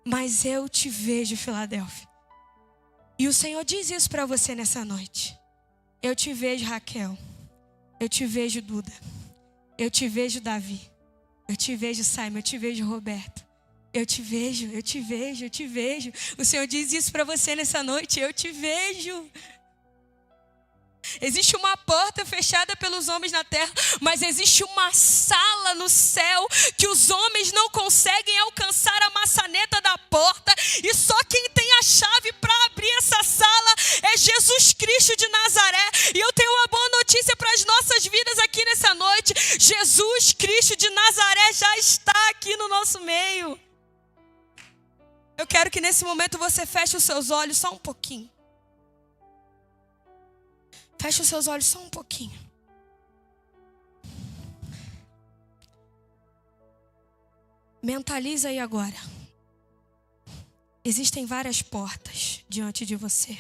mas eu te vejo, Filadélfia. E o Senhor diz isso para você nessa noite. Eu te vejo, Raquel. Eu te vejo, Duda. Eu te vejo, Davi. Eu te vejo, Simon. Eu te vejo, Roberto. Eu te vejo, eu te vejo, eu te vejo. O Senhor diz isso para você nessa noite. Eu te vejo. Existe uma porta fechada pelos homens na terra, mas existe uma sala no céu que os homens não conseguem alcançar a maçaneta da porta, e só quem tem a chave para abrir essa sala é Jesus Cristo de Nazaré. E eu tenho uma boa notícia para as nossas vidas aqui nessa noite. Jesus Cristo de Nazaré já está aqui no nosso meio. Eu quero que nesse momento você feche os seus olhos só um pouquinho. Feche os seus olhos só um pouquinho. Mentaliza aí agora. Existem várias portas diante de você.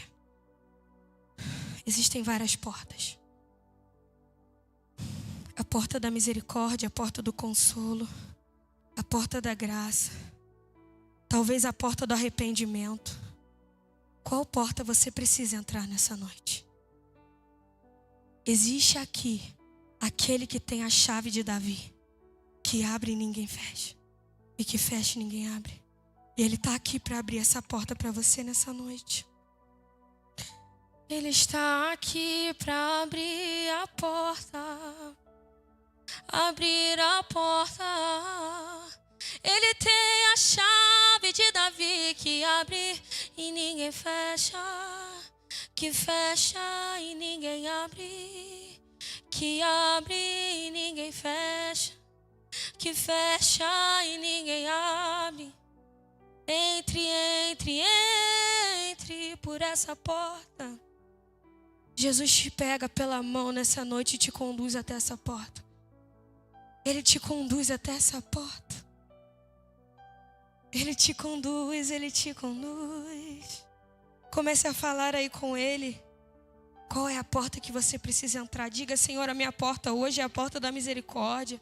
Existem várias portas. A porta da misericórdia, a porta do consolo, a porta da graça. Talvez a porta do arrependimento. Qual porta você precisa entrar nessa noite? Existe aqui aquele que tem a chave de Davi, que abre e ninguém fecha, e que fecha e ninguém abre. E Ele está aqui para abrir essa porta para você nessa noite. Ele está aqui para abrir a porta. Abrir a porta. Ele tem a chave de Davi, que abre e ninguém fecha. Que fecha e ninguém abre, que abre e ninguém fecha, que fecha e ninguém abre. Entre por essa porta. Jesus te pega pela mão nessa noite e te conduz até essa porta. Ele te conduz até essa porta. Ele te conduz, Ele te conduz. Comece a falar aí com Ele. Qual é a porta que você precisa entrar? Diga, Senhor, a minha porta hoje é a porta da misericórdia.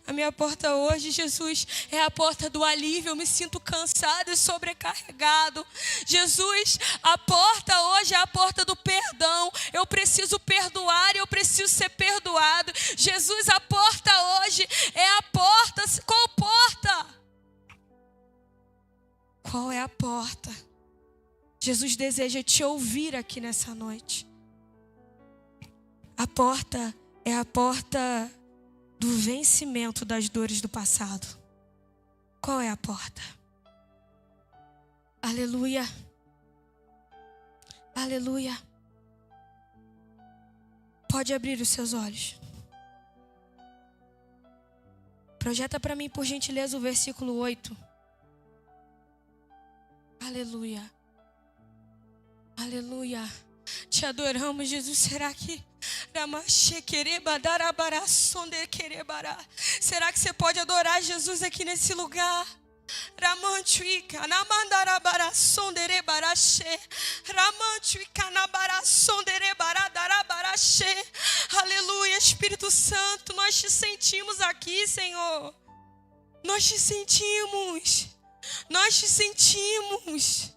A minha porta hoje, Jesus, é a porta do alívio. Eu me sinto cansado e sobrecarregado. Jesus, a porta hoje é a porta do perdão. Eu preciso perdoar e eu preciso ser perdoado. Jesus, a porta hoje é a porta. Qual porta? Qual é a porta? Jesus deseja te ouvir aqui nessa noite. A porta é a porta do vencimento das dores do passado. Qual é a porta? Aleluia. Aleluia. Pode abrir os seus olhos. Projeta para mim, por gentileza, o versículo 8. Aleluia. Aleluia. Te adoramos, Jesus. Será que será que você pode adorar Jesus aqui nesse lugar? Ramanchuika, namandarabaraçondere baraxê. Ramanchuika, nabaraçondere baradarabaraxê. Aleluia, Espírito Santo, nós te sentimos aqui, Senhor. Nós te sentimos. Nós te sentimos.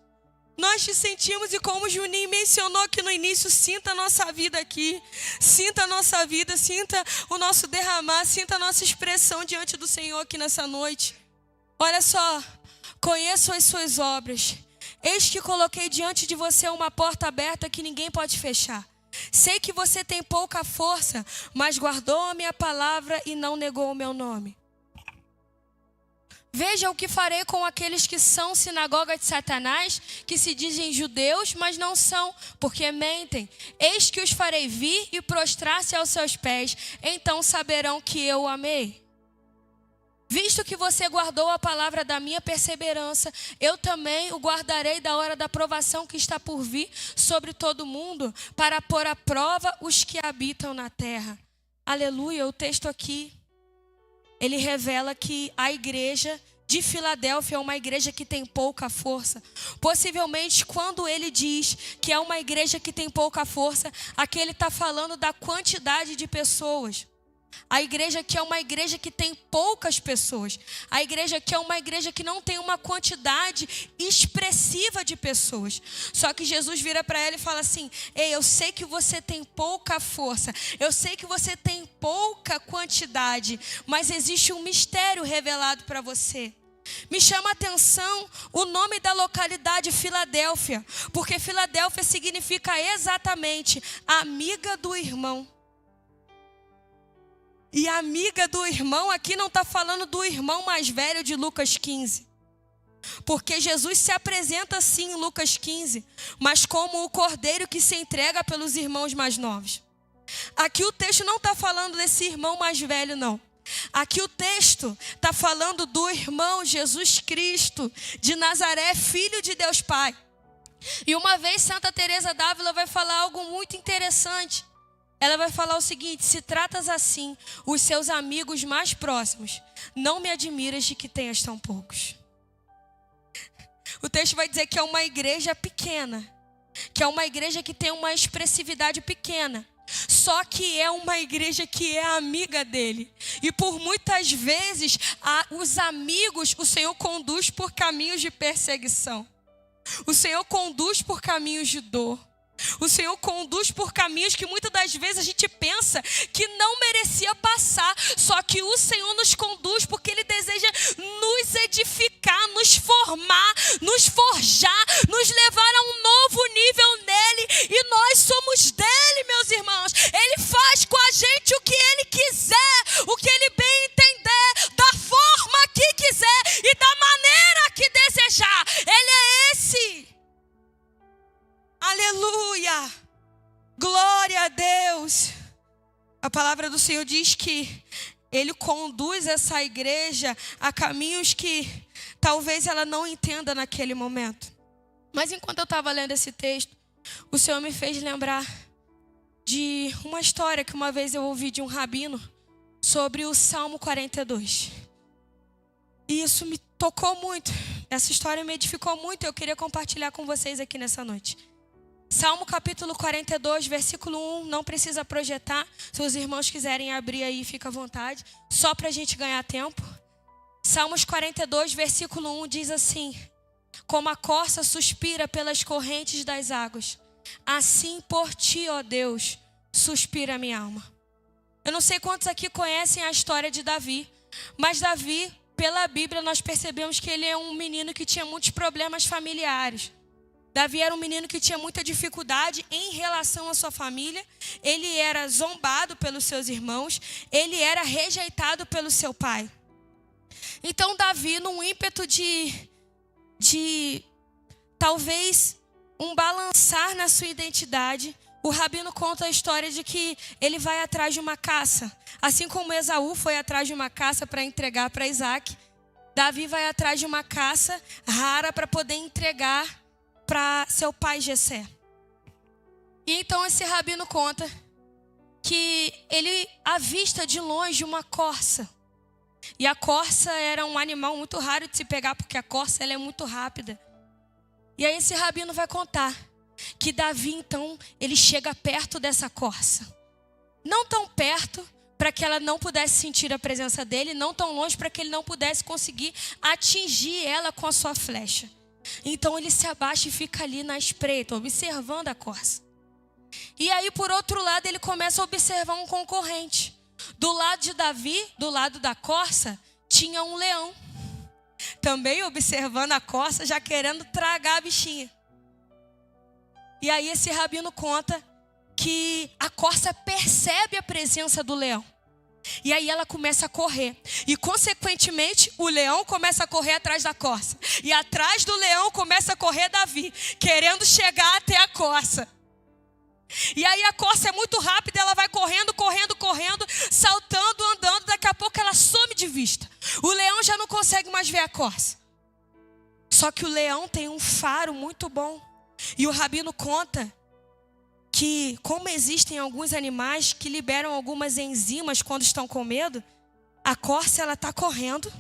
Nós te sentimos, e como o Juninho mencionou aqui no início, sinta a nossa vida aqui. Sinta a nossa vida, sinta o nosso derramar, sinta a nossa expressão diante do Senhor aqui nessa noite. Olha só, conheço as suas obras. Eis que coloquei diante de você uma porta aberta que ninguém pode fechar. Sei que você tem pouca força, mas guardou a minha palavra e não negou o meu nome. Veja o que farei com aqueles que são sinagoga de Satanás, que se dizem judeus, mas não são, porque mentem. Eis que os farei vir e prostrar-se aos seus pés, então saberão que eu o amei. Visto que você guardou a palavra da minha perseverança, eu também o guardarei da hora da provação que está por vir sobre todo o mundo, para pôr à prova os que habitam na terra. Aleluia, o texto aqui, ele revela que a igreja de Filadélfia é uma igreja que tem pouca força. Possivelmente, quando ele diz que é uma igreja que tem pouca força, aqui ele está falando da quantidade de pessoas. A igreja que é uma igreja que tem poucas pessoas. A igreja que é uma igreja que não tem uma quantidade expressiva de pessoas. Só que Jesus vira para ela e fala assim: ei, eu sei que você tem pouca força. Eu sei que você tem pouca quantidade. Mas existe um mistério revelado para você. Me chama a atenção o nome da localidade Filadélfia. Porque Filadélfia significa exatamente amiga do irmão. E a amiga do irmão aqui não está falando do irmão mais velho de Lucas 15. Porque Jesus se apresenta assim em Lucas 15, mas como o cordeiro que se entrega pelos irmãos mais novos. Aqui o texto não está falando desse irmão mais velho, não. Aqui o texto está falando do irmão Jesus Cristo de Nazaré, filho de Deus Pai. E uma vez Santa Teresa d'Ávila vai falar algo muito interessante. Ela vai falar o seguinte: se tratas assim os seus amigos mais próximos, não me admiras de que tenhas tão poucos. O texto vai dizer que é uma igreja pequena, que é uma igreja que tem uma expressividade pequena, só que é uma igreja que é amiga dele. E por muitas vezes, os amigos, o Senhor conduz por caminhos de perseguição. O Senhor conduz por caminhos de dor. O Senhor conduz por caminhos que muitas das vezes a gente pensa que não merecia passar. Só que o Senhor nos conduz porque Ele deseja nos edificar, nos formar, nos forjar, nos levar a um novo nível nele. E nós somos dele, meus irmãos. Ele faz com a gente o que Ele quiser, o que Ele bem entender, da forma que quiser e da maneira que desejar. Ele é esse. Aleluia! Glória a Deus! A palavra do Senhor diz que Ele conduz essa igreja a caminhos que talvez ela não entenda naquele momento. Mas enquanto eu estava lendo esse texto, o Senhor me fez lembrar de uma história que uma vez eu ouvi de um rabino sobre o Salmo 42. E isso me tocou muito. Essa história me edificou muito e eu queria compartilhar com vocês aqui nessa noite. Salmo capítulo 42, versículo 1, não precisa projetar. Se os irmãos quiserem abrir aí, fica à vontade. Só para a gente ganhar tempo. Salmos 42, versículo 1 diz assim: como a corça suspira pelas correntes das águas, assim por ti, ó Deus, suspira a minha alma. Eu não sei quantos aqui conhecem a história de Davi, mas Davi, pela Bíblia, nós percebemos que ele é um menino que tinha muitos problemas familiares. Davi era um menino que tinha muita dificuldade em relação à sua família. Ele era zombado pelos seus irmãos. Ele era rejeitado pelo seu pai. Então Davi, num ímpeto de talvez um balançar na sua identidade, o rabino conta a história de que ele vai atrás de uma caça. Assim como Esaú foi atrás de uma caça para entregar para Isaac, Davi vai atrás de uma caça rara para poder entregar para seu pai Jessé. E então esse rabino conta que ele avista de longe uma corça. E a corça era um animal muito raro de se pegar, porque a corça ela é muito rápida. E aí esse rabino vai contar que Davi, então, ele chega perto dessa corça. Não tão perto para que ela não pudesse sentir a presença dele, não tão longe para que ele não pudesse conseguir atingir ela com a sua flecha. Então ele se abaixa e fica ali na espreita, observando a corça. E aí, por outro lado, ele começa a observar um concorrente. Do lado de Davi, do lado da corça, tinha um leão. Também observando a corça, já querendo tragar a bichinha. E aí esse rabino conta que a corça percebe a presença do leão. E aí ela começa a correr. E consequentemente o leão começa a correr atrás da corça. E atrás do leão começa a correr Davi, querendo chegar até a corça. E aí a corça é muito rápida, ela vai correndo, saltando, andando. Daqui a pouco ela some de vista. O leão já não consegue mais ver a corça. Só que o leão tem um faro muito bom. E o rabino conta que, como existem alguns animais que liberam algumas enzimas quando estão com medo, a corça ela está correndo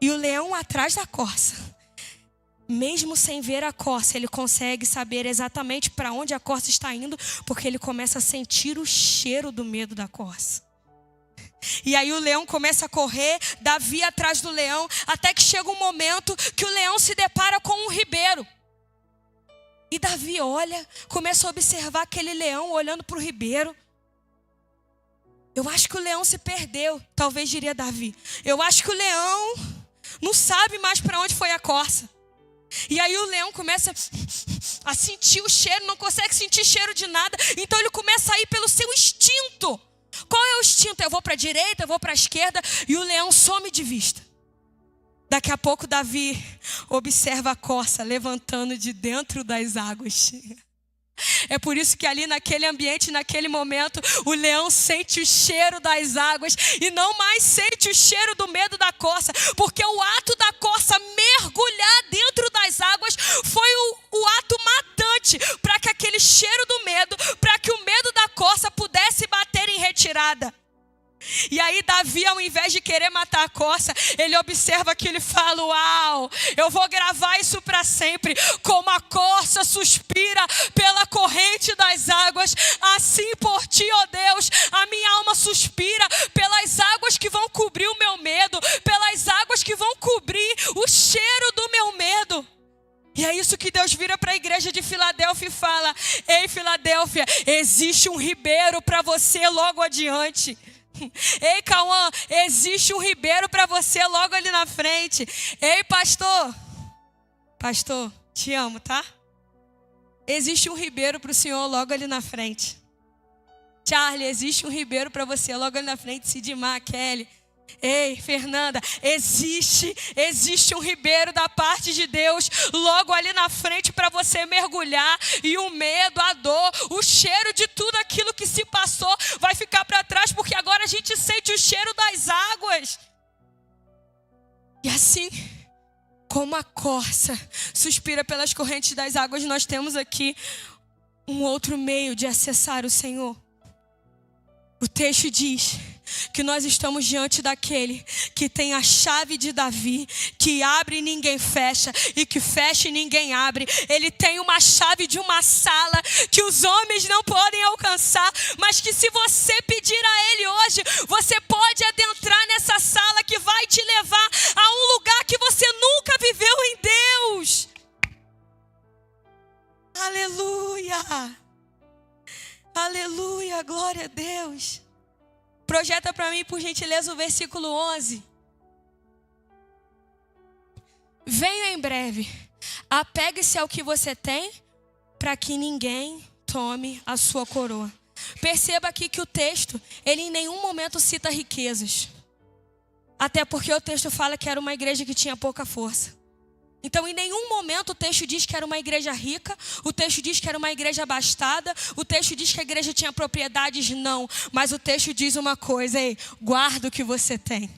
e o leão atrás da corça. Mesmo sem ver a corça, ele consegue saber exatamente para onde a corça está indo, porque ele começa a sentir o cheiro do medo da corça. E aí o leão começa a correr, Davi atrás do leão, até que chega um momento que o leão se depara com um ribeiro. E Davi olha, começa a observar aquele leão olhando para o ribeiro. Eu acho que o leão se perdeu, talvez diria Davi. Eu acho que o leão não sabe mais para onde foi a corça. E aí o leão começa a sentir o cheiro, não consegue sentir cheiro de nada. Então ele começa a ir pelo seu instinto. Qual é o instinto? Eu vou para a direita, eu vou para a esquerda. E o leão some de vista. Daqui a pouco Davi observa a corça levantando de dentro das águas. É por isso que ali naquele ambiente, naquele momento, o leão sente o cheiro das águas e não mais sente o cheiro do medo da corça, porque o ato da corça mergulhar dentro das águas foi o ato matante para que aquele cheiro do medo, para que o medo da corça pudesse bater em retirada. E aí Davi, ao invés de querer matar a corça, ele observa aquilo e fala: uau, eu vou gravar isso para sempre. Como a corça suspira pela corrente das águas, assim por ti, ó Deus, a minha alma suspira pelas águas que vão cobrir o meu medo, pelas águas que vão cobrir o cheiro do meu medo. E é isso que Deus vira para a igreja de Filadélfia e fala: ei, Filadélfia, existe um ribeiro para você logo adiante. Ei, Cauã, existe um ribeiro para você logo ali na frente. Ei, pastor, te amo, tá? Existe um ribeiro para o senhor logo ali na frente. Charlie, existe um ribeiro para você logo ali na frente. Sidmar, Kelly. Ei, Fernanda, existe um ribeiro da parte de Deus logo ali na frente para você mergulhar. E o medo, a dor, o cheiro de tudo aquilo que se passou vai ficar para trás, porque agora a gente sente o cheiro das águas. E assim como a corça suspira pelas correntes das águas, nós temos aqui um outro meio de acessar o Senhor. O texto diz que nós estamos diante daquele que tem a chave de Davi, que abre e ninguém fecha, e que fecha e ninguém abre. Ele tem uma chave de uma sala que os homens não podem alcançar, mas que se você pedir a ele hoje, você pode adentrar nessa sala que vai te levar a um lugar que você nunca viveu em Deus. Aleluia! Aleluia, glória a Deus. Projeta para mim, por gentileza, o versículo 11. Venha em breve, apegue-se ao que você tem, para que ninguém tome a sua coroa. Perceba aqui que o texto, ele em nenhum momento cita riquezas. Até porque o texto fala que era uma igreja que tinha pouca força. Então, em nenhum momento o texto diz que era uma igreja rica, o texto diz que era uma igreja abastada, o texto diz que a igreja tinha propriedades, não. Mas o texto diz uma coisa: ei, guarda o que você tem.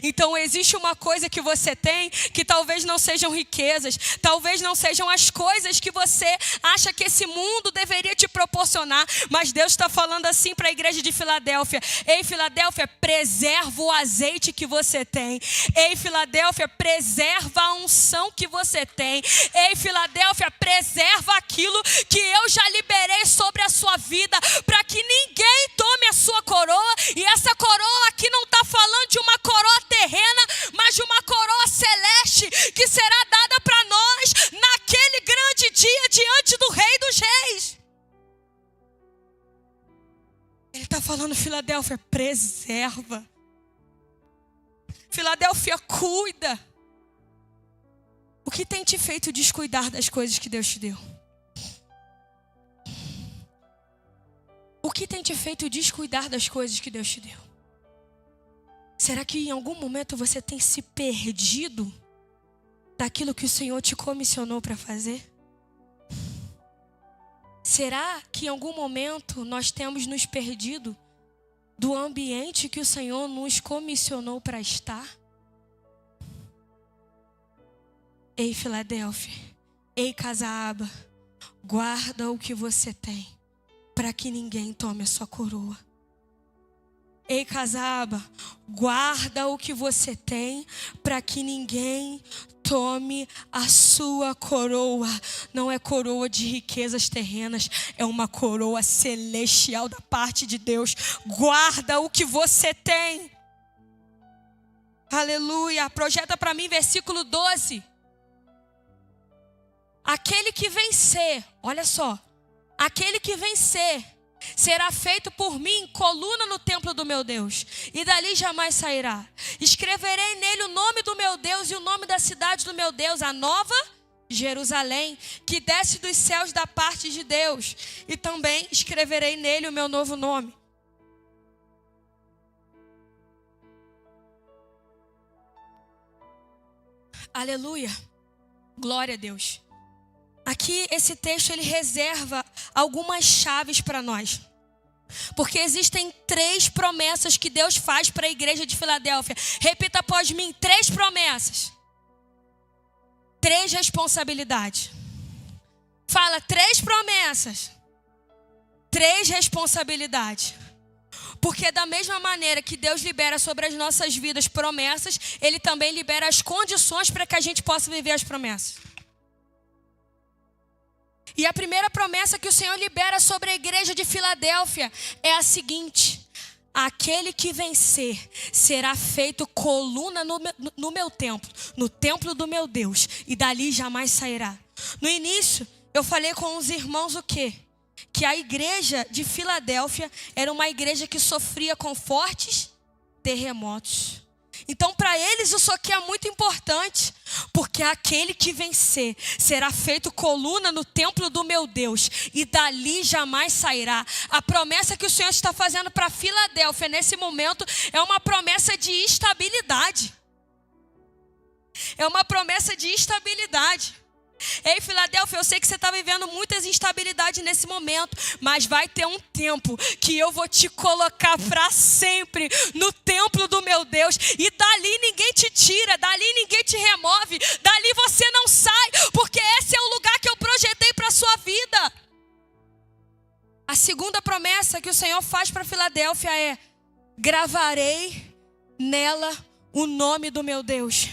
Então existe uma coisa que você tem que talvez não sejam riquezas, talvez não sejam as coisas que você acha que esse mundo deveria te proporcionar, mas Deus está falando assim para a igreja de Filadélfia: ei, Filadélfia, preserva o azeite que você tem. Ei, Filadélfia, preserva a unção que você tem. Ei, Filadélfia, preserva aquilo que eu já liberei sobre a sua vida, para que ninguém tome a sua coroa. E essa coroa aqui não está falando de uma coroa terrena, mas de uma coroa celeste que será dada para nós naquele grande dia diante do Rei dos Reis. Ele está falando: Filadélfia, preserva. Filadélfia, cuida. O que tem te feito descuidar das coisas que Deus te deu? O que tem te feito descuidar das coisas que Deus te deu? Será que em algum momento você tem se perdido daquilo que o Senhor te comissionou para fazer? Será que em algum momento nós temos nos perdido do ambiente que o Senhor nos comissionou para estar? Ei, Filadélfia, ei, Casaaba, guarda o que você tem, para que ninguém tome a sua coroa. Ei, Casaaba, guarda o que você tem, para que ninguém tome a sua coroa. Não é coroa de riquezas terrenas, é uma coroa celestial da parte de Deus. Guarda o que você tem. Aleluia. Projeta para mim versículo 12. Aquele que vencer, olha só, aquele que vencer será feito por mim coluna no templo do meu Deus, e dali jamais sairá. Escreverei nele o nome do meu Deus e o nome da cidade do meu Deus, a nova Jerusalém, que desce dos céus da parte de Deus, e também escreverei nele o meu novo nome. Aleluia, glória a Deus. Aqui esse texto ele reserva algumas chaves para nós. Porque existem 3 promessas que Deus faz para a igreja de Filadélfia. Repita após mim: 3 promessas. 3 responsabilidades. Fala: 3 promessas. 3 responsabilidades. Porque da mesma maneira que Deus libera sobre as nossas vidas promessas, Ele também libera as condições para que a gente possa viver as promessas. E a primeira promessa que o Senhor libera sobre a igreja de Filadélfia é a seguinte: aquele que vencer será feito coluna no meu templo, no templo do meu Deus, e dali jamais sairá. No início, eu falei com os irmãos o quê? Que a igreja de Filadélfia era uma igreja que sofria com fortes terremotos. Então, para eles, isso aqui é muito importante, porque aquele que vencer será feito coluna no templo do meu Deus, e dali jamais sairá. A promessa que o Senhor está fazendo para Filadélfia nesse momento é uma promessa de estabilidade. É uma promessa de estabilidade. Ei, Filadélfia, eu sei que você está vivendo muitas instabilidades nesse momento, mas vai ter um tempo que eu vou te colocar para sempre no templo do meu Deus, e dali ninguém te tira, dali ninguém te remove, dali você não sai, porque esse é o lugar que eu projetei para a sua vida. A segunda promessa que o Senhor faz para Filadélfia é: gravarei nela o nome do meu Deus.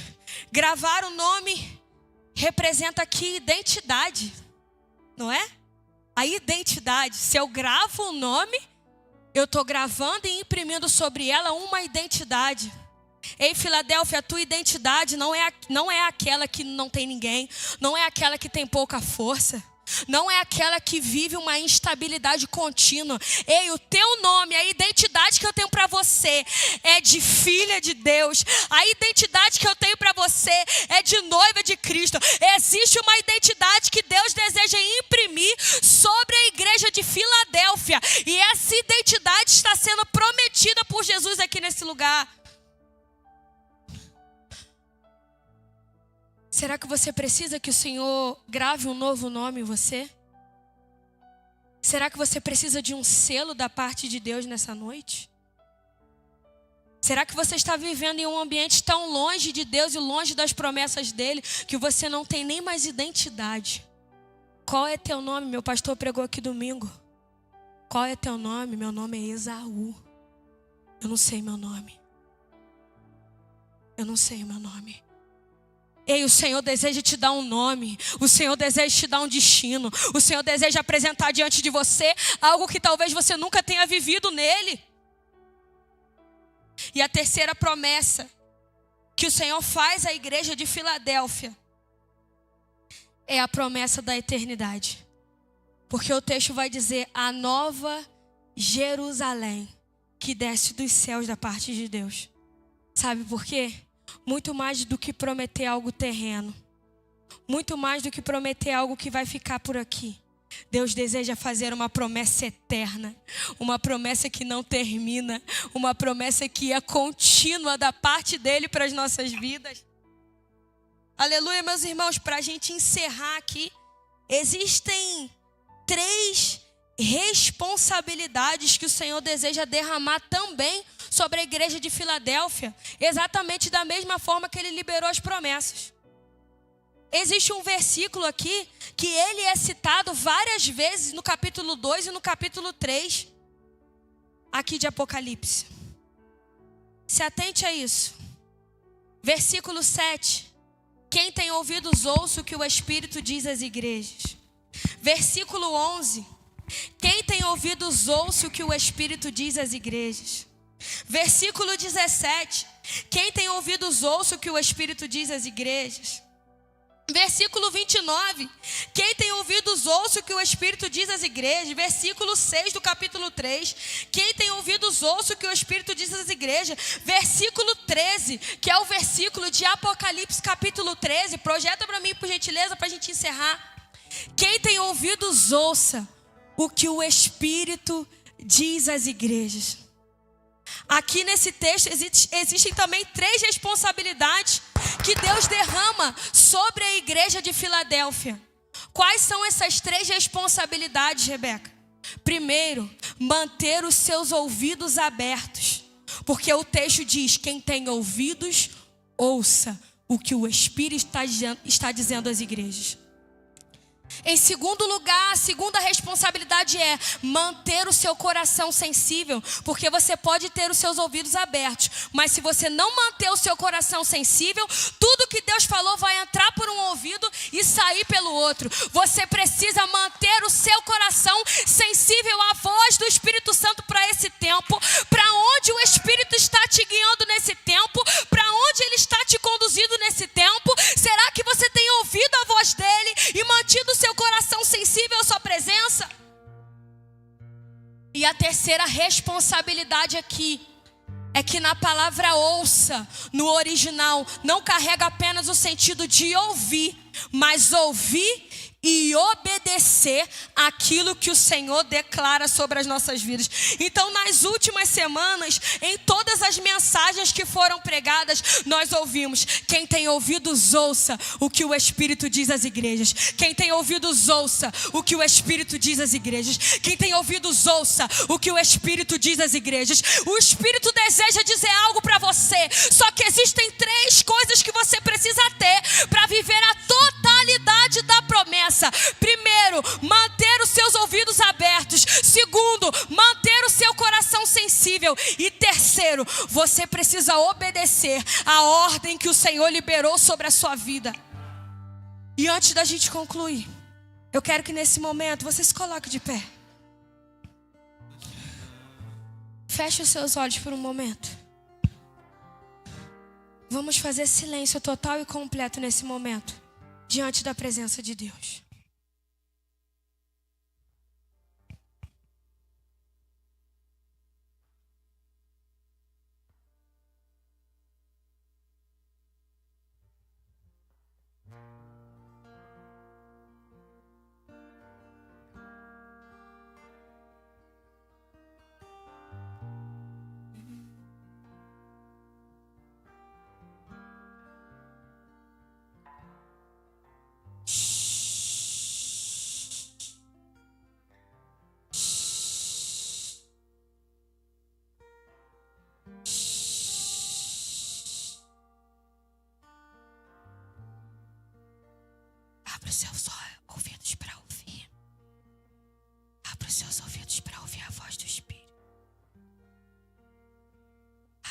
Gravar o nome representa aqui identidade, não é? A identidade. Se eu gravo o nome, eu estou gravando e imprimindo sobre ela uma identidade. Ei, Filadélfia, a tua identidade não é aquela que não tem ninguém, não é aquela que tem pouca força, não é aquela que vive uma instabilidade contínua. Ei, o teu nome, a identidade que eu tenho para você é de filha de Deus. A identidade que eu tenho para você é de noiva de Cristo. Existe uma identidade que Deus deseja imprimir sobre a igreja de Filadélfia, e essa identidade está sendo prometida por Jesus aqui nesse lugar. Será que você precisa que o Senhor grave um novo nome em você? Será que você precisa de um selo da parte de Deus nessa noite? Será que você está vivendo em um ambiente tão longe de Deus e longe das promessas dele que você não tem nem mais identidade? Qual é teu nome? Meu pastor pregou aqui domingo. Qual é teu nome? Meu nome é Esaú. Eu não sei meu nome. Eu não sei o meu nome. Ei, o Senhor deseja te dar um nome. O Senhor deseja te dar um destino. O Senhor deseja apresentar diante de você algo que talvez você nunca tenha vivido nele. E a terceira promessa que o Senhor faz à igreja de Filadélfia é a promessa da eternidade. Porque o texto vai dizer: a nova Jerusalém que desce dos céus da parte de Deus. Sabe por quê? Muito mais do que prometer algo terreno, muito mais do que prometer algo que vai ficar por aqui, Deus deseja fazer uma promessa eterna, uma promessa que não termina, uma promessa que é contínua da parte dele para as nossas vidas. Aleluia, meus irmãos. Para a gente encerrar aqui, existem 3 responsabilidades que o Senhor deseja derramar também sobre a igreja de Filadélfia, exatamente da mesma forma que ele liberou as promessas. Existe um versículo aqui que ele é citado várias vezes no capítulo 2 e no capítulo 3 aqui de Apocalipse. Se atente a isso. Versículo 7. Quem tem ouvidos ouça o que o Espírito diz às igrejas. Versículo 11. Quem tem ouvidos ouça o que o Espírito diz às igrejas. Versículo 17. Quem tem ouvidos ouça o que o Espírito diz às igrejas. Versículo 29. Quem tem ouvidos ouça o que o Espírito diz às igrejas. Versículo 6 do capítulo 3. Quem tem ouvidos ouça o que o Espírito diz às igrejas. Versículo 13, que é o versículo de Apocalipse capítulo 13. Projeta para mim, por gentileza, para a gente encerrar. Quem tem ouvidos ouça o que o Espírito diz às igrejas. Aqui nesse texto existem também 3 responsabilidades que Deus derrama sobre a igreja de Filadélfia. Quais são essas 3 responsabilidades, Rebeca? Primeiro, manter os seus ouvidos abertos. Porque o texto diz: quem tem ouvidos, ouça o que o Espírito está dizendo às igrejas. Em segundo lugar, a segunda responsabilidade é manter o seu coração sensível, porque você pode ter os seus ouvidos abertos, mas se você não manter o seu coração sensível, tudo que Deus falou vai entrar por um ouvido e sair pelo outro. Você precisa manter o seu coração sensível à voz do Espírito Santo para esse tempo, para onde o Espírito está te guiando nesse tempo, para onde Ele está te conduzindo nesse tempo. Será que você tem ouvido a voz dEle e mantido o seu coração sensível à sua presença? E a terceira responsabilidade aqui é que na palavra ouça, no original, não carrega apenas o sentido de ouvir, mas ouvir e obedecer aquilo que o Senhor declara sobre as nossas vidas. Então, nas últimas semanas, em todas as mensagens que foram pregadas, nós ouvimos: quem tem ouvidos, ouça o que o Espírito diz às igrejas. Quem tem ouvidos, ouça o que o Espírito diz às igrejas. Quem tem ouvidos, ouça o que o Espírito diz às igrejas. O Espírito deseja dizer algo para você, só que existem 3 coisas que você precisa ter para viver a totalidade da promessa. Primeiro, manter os seus ouvidos abertos. Segundo, manter o seu coração sensível. E terceiro, você precisa obedecer a ordem que o Senhor liberou sobre a sua vida. E antes da gente concluir, eu quero que nesse momento você se coloque de pé. Feche os seus olhos por um momento. Vamos fazer silêncio total e completo nesse momento, diante da presença de Deus. os seus ouvidos para ouvir. Abra os seus ouvidos para ouvir a voz do Espírito.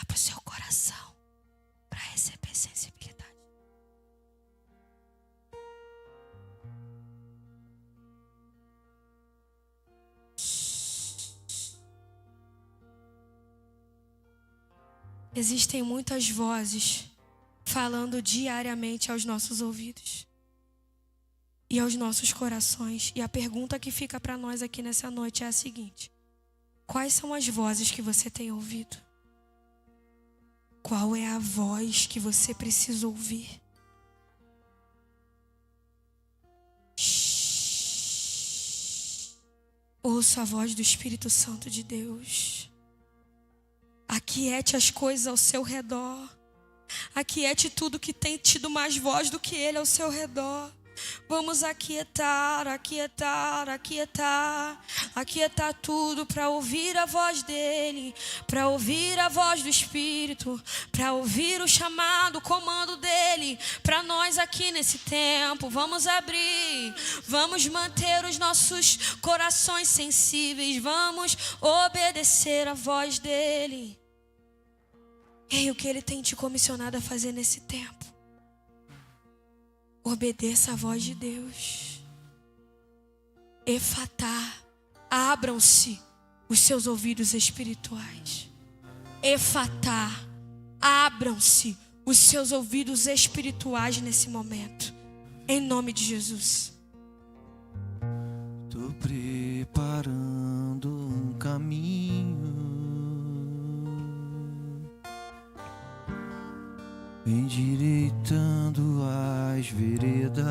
Abra o seu coração para receber sensibilidade. Existem muitas vozes falando diariamente aos nossos ouvidos e aos nossos corações. E a pergunta que fica para nós aqui nessa noite é a seguinte: quais são as vozes que você tem ouvido? Qual é a voz que você precisa ouvir? Ouça a voz do Espírito Santo de Deus. Aquiete as coisas ao seu redor. Aquiete tudo que tem tido mais voz do que ele ao seu redor. Vamos aquietar, aquietar, aquietar. Aquietar tudo para ouvir a voz dele, para ouvir a voz do Espírito, para ouvir o chamado, o comando dele para nós aqui nesse tempo. Vamos abrir, vamos manter os nossos corações sensíveis, vamos obedecer a voz dele. E o que ele tem te comissionado a fazer nesse tempo? Obedeça a voz de Deus. Efatá, abram-se os seus ouvidos espirituais. Efatá, abram-se os seus ouvidos espirituais nesse momento. Em nome de Jesus. Tô preparando um caminho, endireitando as veredas,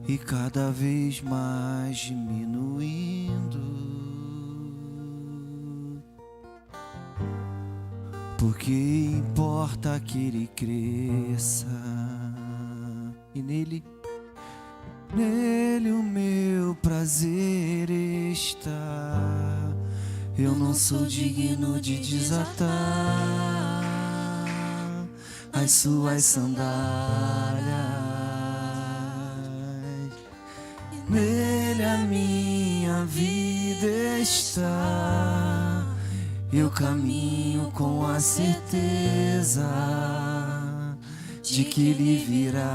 e cada vez mais diminuindo, porque importa que ele cresça, e nele o meu prazer está. Eu não sou digno de desatar as suas sandálias. Nele a minha vida está. Eu caminho com a certeza de que ele virá.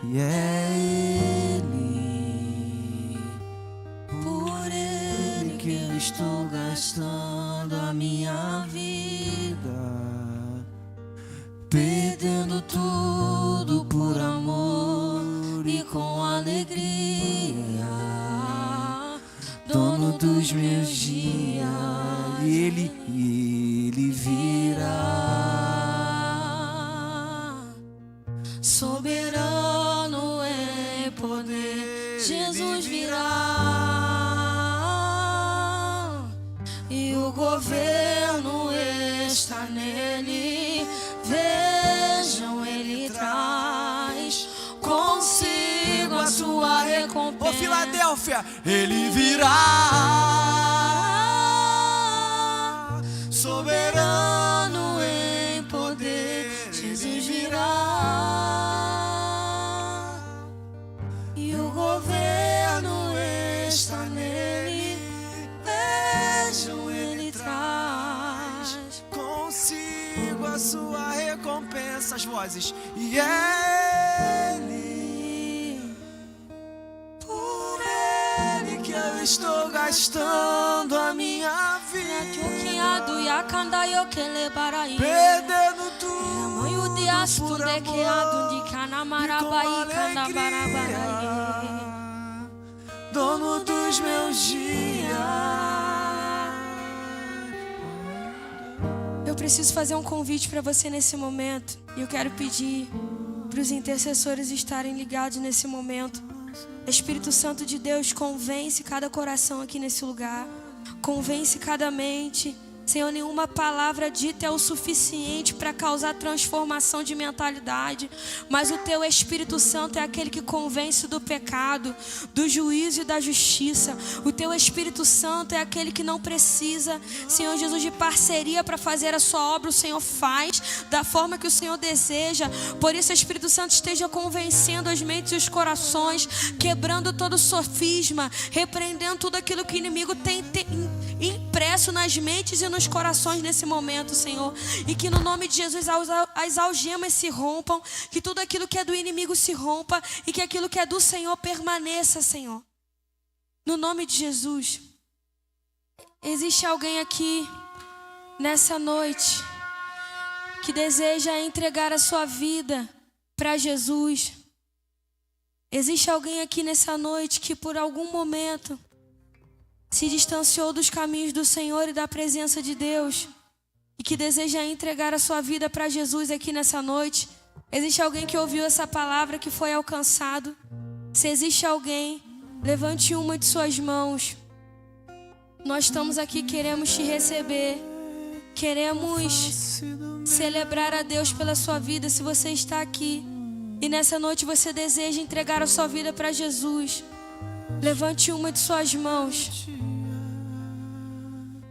E é ele. Eu estou gastando a minha vida, perdendo tudo por amor e com alegria, dono dos meus dias, e ele virá, soberano em poder, Jesus virá. O governo está nele, vejam, ele traz consigo a sua recompensa. Ô Filadélfia, ele virá, soberano em poder, Jesus virá, e o governo está nele, vejam, ele traz consigo a sua recompensa. As vozes. E ele, por ele que eu estou gastando a minha vida, perdendo tudo por amor e com alegria, dono dos meus dias. Eu preciso fazer um convite para você nesse momento. E eu quero pedir para os intercessores estarem ligados nesse momento. Espírito Santo de Deus, convence cada coração aqui nesse lugar. Convence cada mente. Senhor, nenhuma palavra dita é o suficiente para causar transformação de mentalidade, mas o Teu Espírito Santo é aquele que convence do pecado, do juízo e da justiça. O Teu Espírito Santo é aquele que não precisa, Senhor Jesus, de parceria para fazer a Sua obra. O Senhor faz da forma que o Senhor deseja. Por isso, Espírito Santo, esteja convencendo as mentes e os corações, quebrando todo sofisma, repreendendo tudo aquilo que o inimigo tem impresso nas mentes e nos corações nesse momento, Senhor. E que no nome de Jesus as algemas se rompam, que tudo aquilo que é do inimigo se rompa e que aquilo que é do Senhor permaneça, Senhor. No nome de Jesus. Existe alguém aqui nessa noite que deseja entregar a sua vida para Jesus? Existe alguém aqui nessa noite que por algum momento se distanciou dos caminhos do Senhor e da presença de Deus e que deseja entregar a sua vida para Jesus aqui nessa noite? Existe alguém que ouviu essa palavra, que foi alcançado? Se existe alguém, levante uma de suas mãos. Nós estamos aqui, queremos te receber, queremos celebrar a Deus pela sua vida. Se você está aqui e nessa noite você deseja entregar a sua vida para Jesus, levante uma de suas mãos.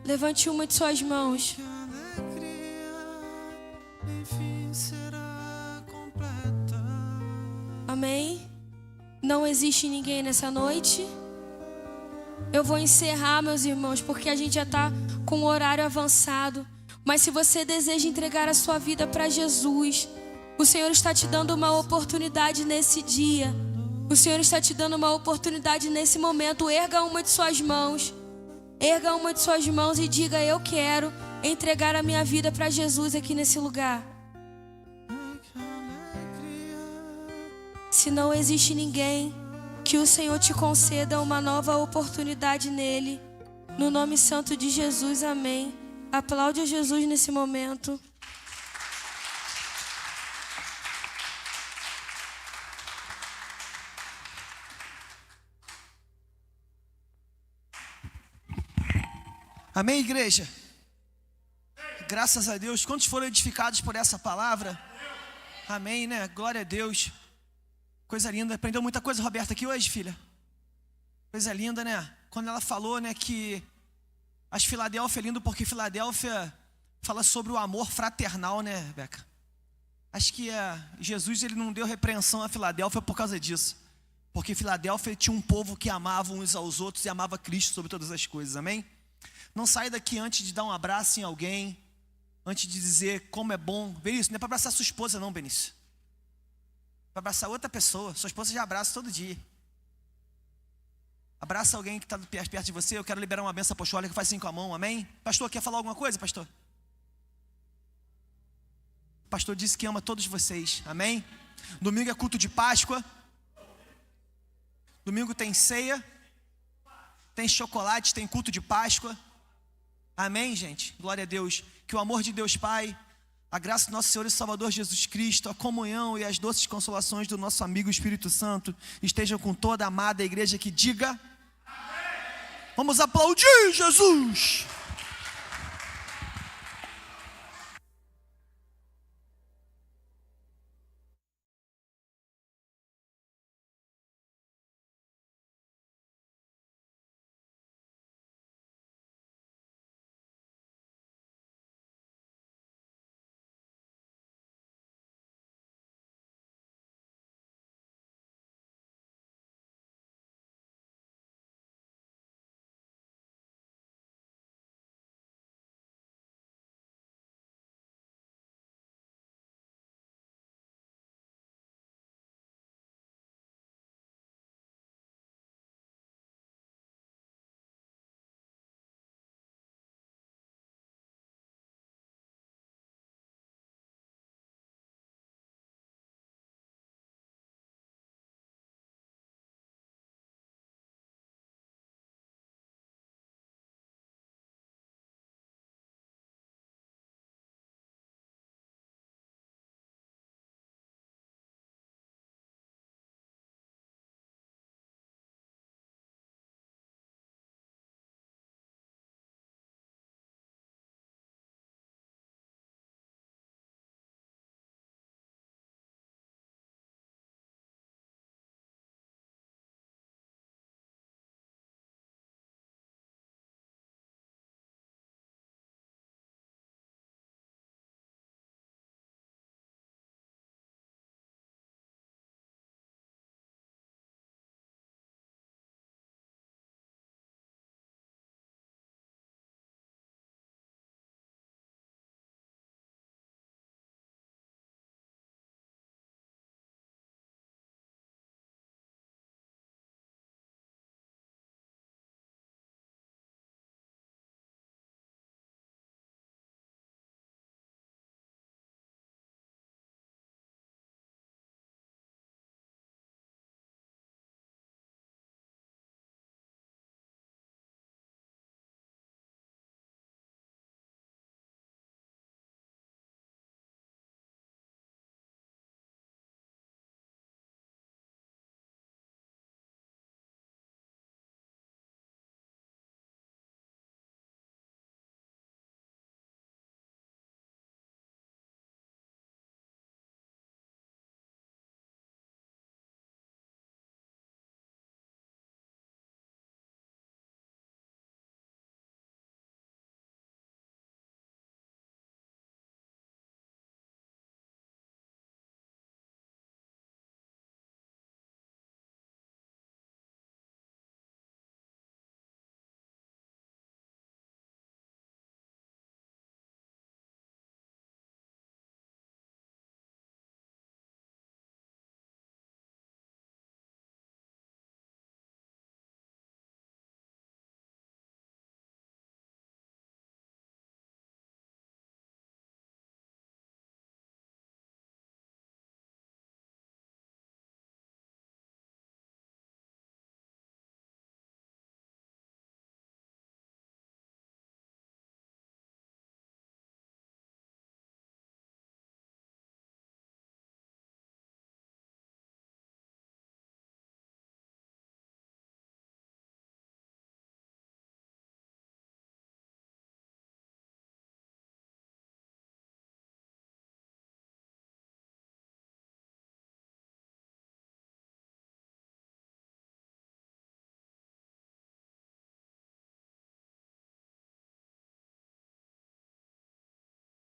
Levante uma de suas mãos. Amém? Não existe ninguém nessa noite? Eu vou encerrar, meus irmãos, porque a gente já está com o horário avançado. Mas se você deseja entregar a sua vida para Jesus, o Senhor está te dando uma oportunidade nesse dia. O Senhor está te dando uma oportunidade nesse momento. Erga uma de suas mãos. Erga uma de suas mãos e diga: eu quero entregar a minha vida para Jesus aqui nesse lugar. Se não existe ninguém, que o Senhor te conceda uma nova oportunidade nele. No nome santo de Jesus, amém. Aplaude a Jesus nesse momento. Amém, igreja? Graças a Deus. Quantos foram edificados por essa palavra? Amém, né? Glória a Deus. Coisa linda. Aprendeu muita coisa, Roberta, aqui hoje, filha? Coisa linda, né? Quando ela falou, né, que as Filadélfia é lindo porque Filadélfia fala sobre o amor fraternal, né, Beca? Acho que Jesus, ele não deu repreensão a Filadélfia por causa disso. Porque Filadélfia tinha um povo que amava uns aos outros e amava Cristo sobre todas as coisas, amém? Não saia daqui antes de dar um abraço em alguém, antes de dizer como é bom. Benício, não é para abraçar sua esposa não, Benício. Para abraçar outra pessoa. Sua esposa já abraça todo dia. Abraça alguém que está perto de você. Eu quero liberar uma bênção apostólica, faz assim com a mão, amém? Pastor, quer falar alguma coisa, pastor? O pastor disse que ama todos vocês, amém? Domingo é culto de Páscoa. Domingo tem ceia. Tem chocolate, tem culto de Páscoa. Amém, gente? Glória a Deus. Que o amor de Deus Pai, a graça do nosso Senhor e Salvador Jesus Cristo, a comunhão e as doces consolações do nosso amigo Espírito Santo estejam com toda a amada igreja que diga: amém. Vamos aplaudir Jesus!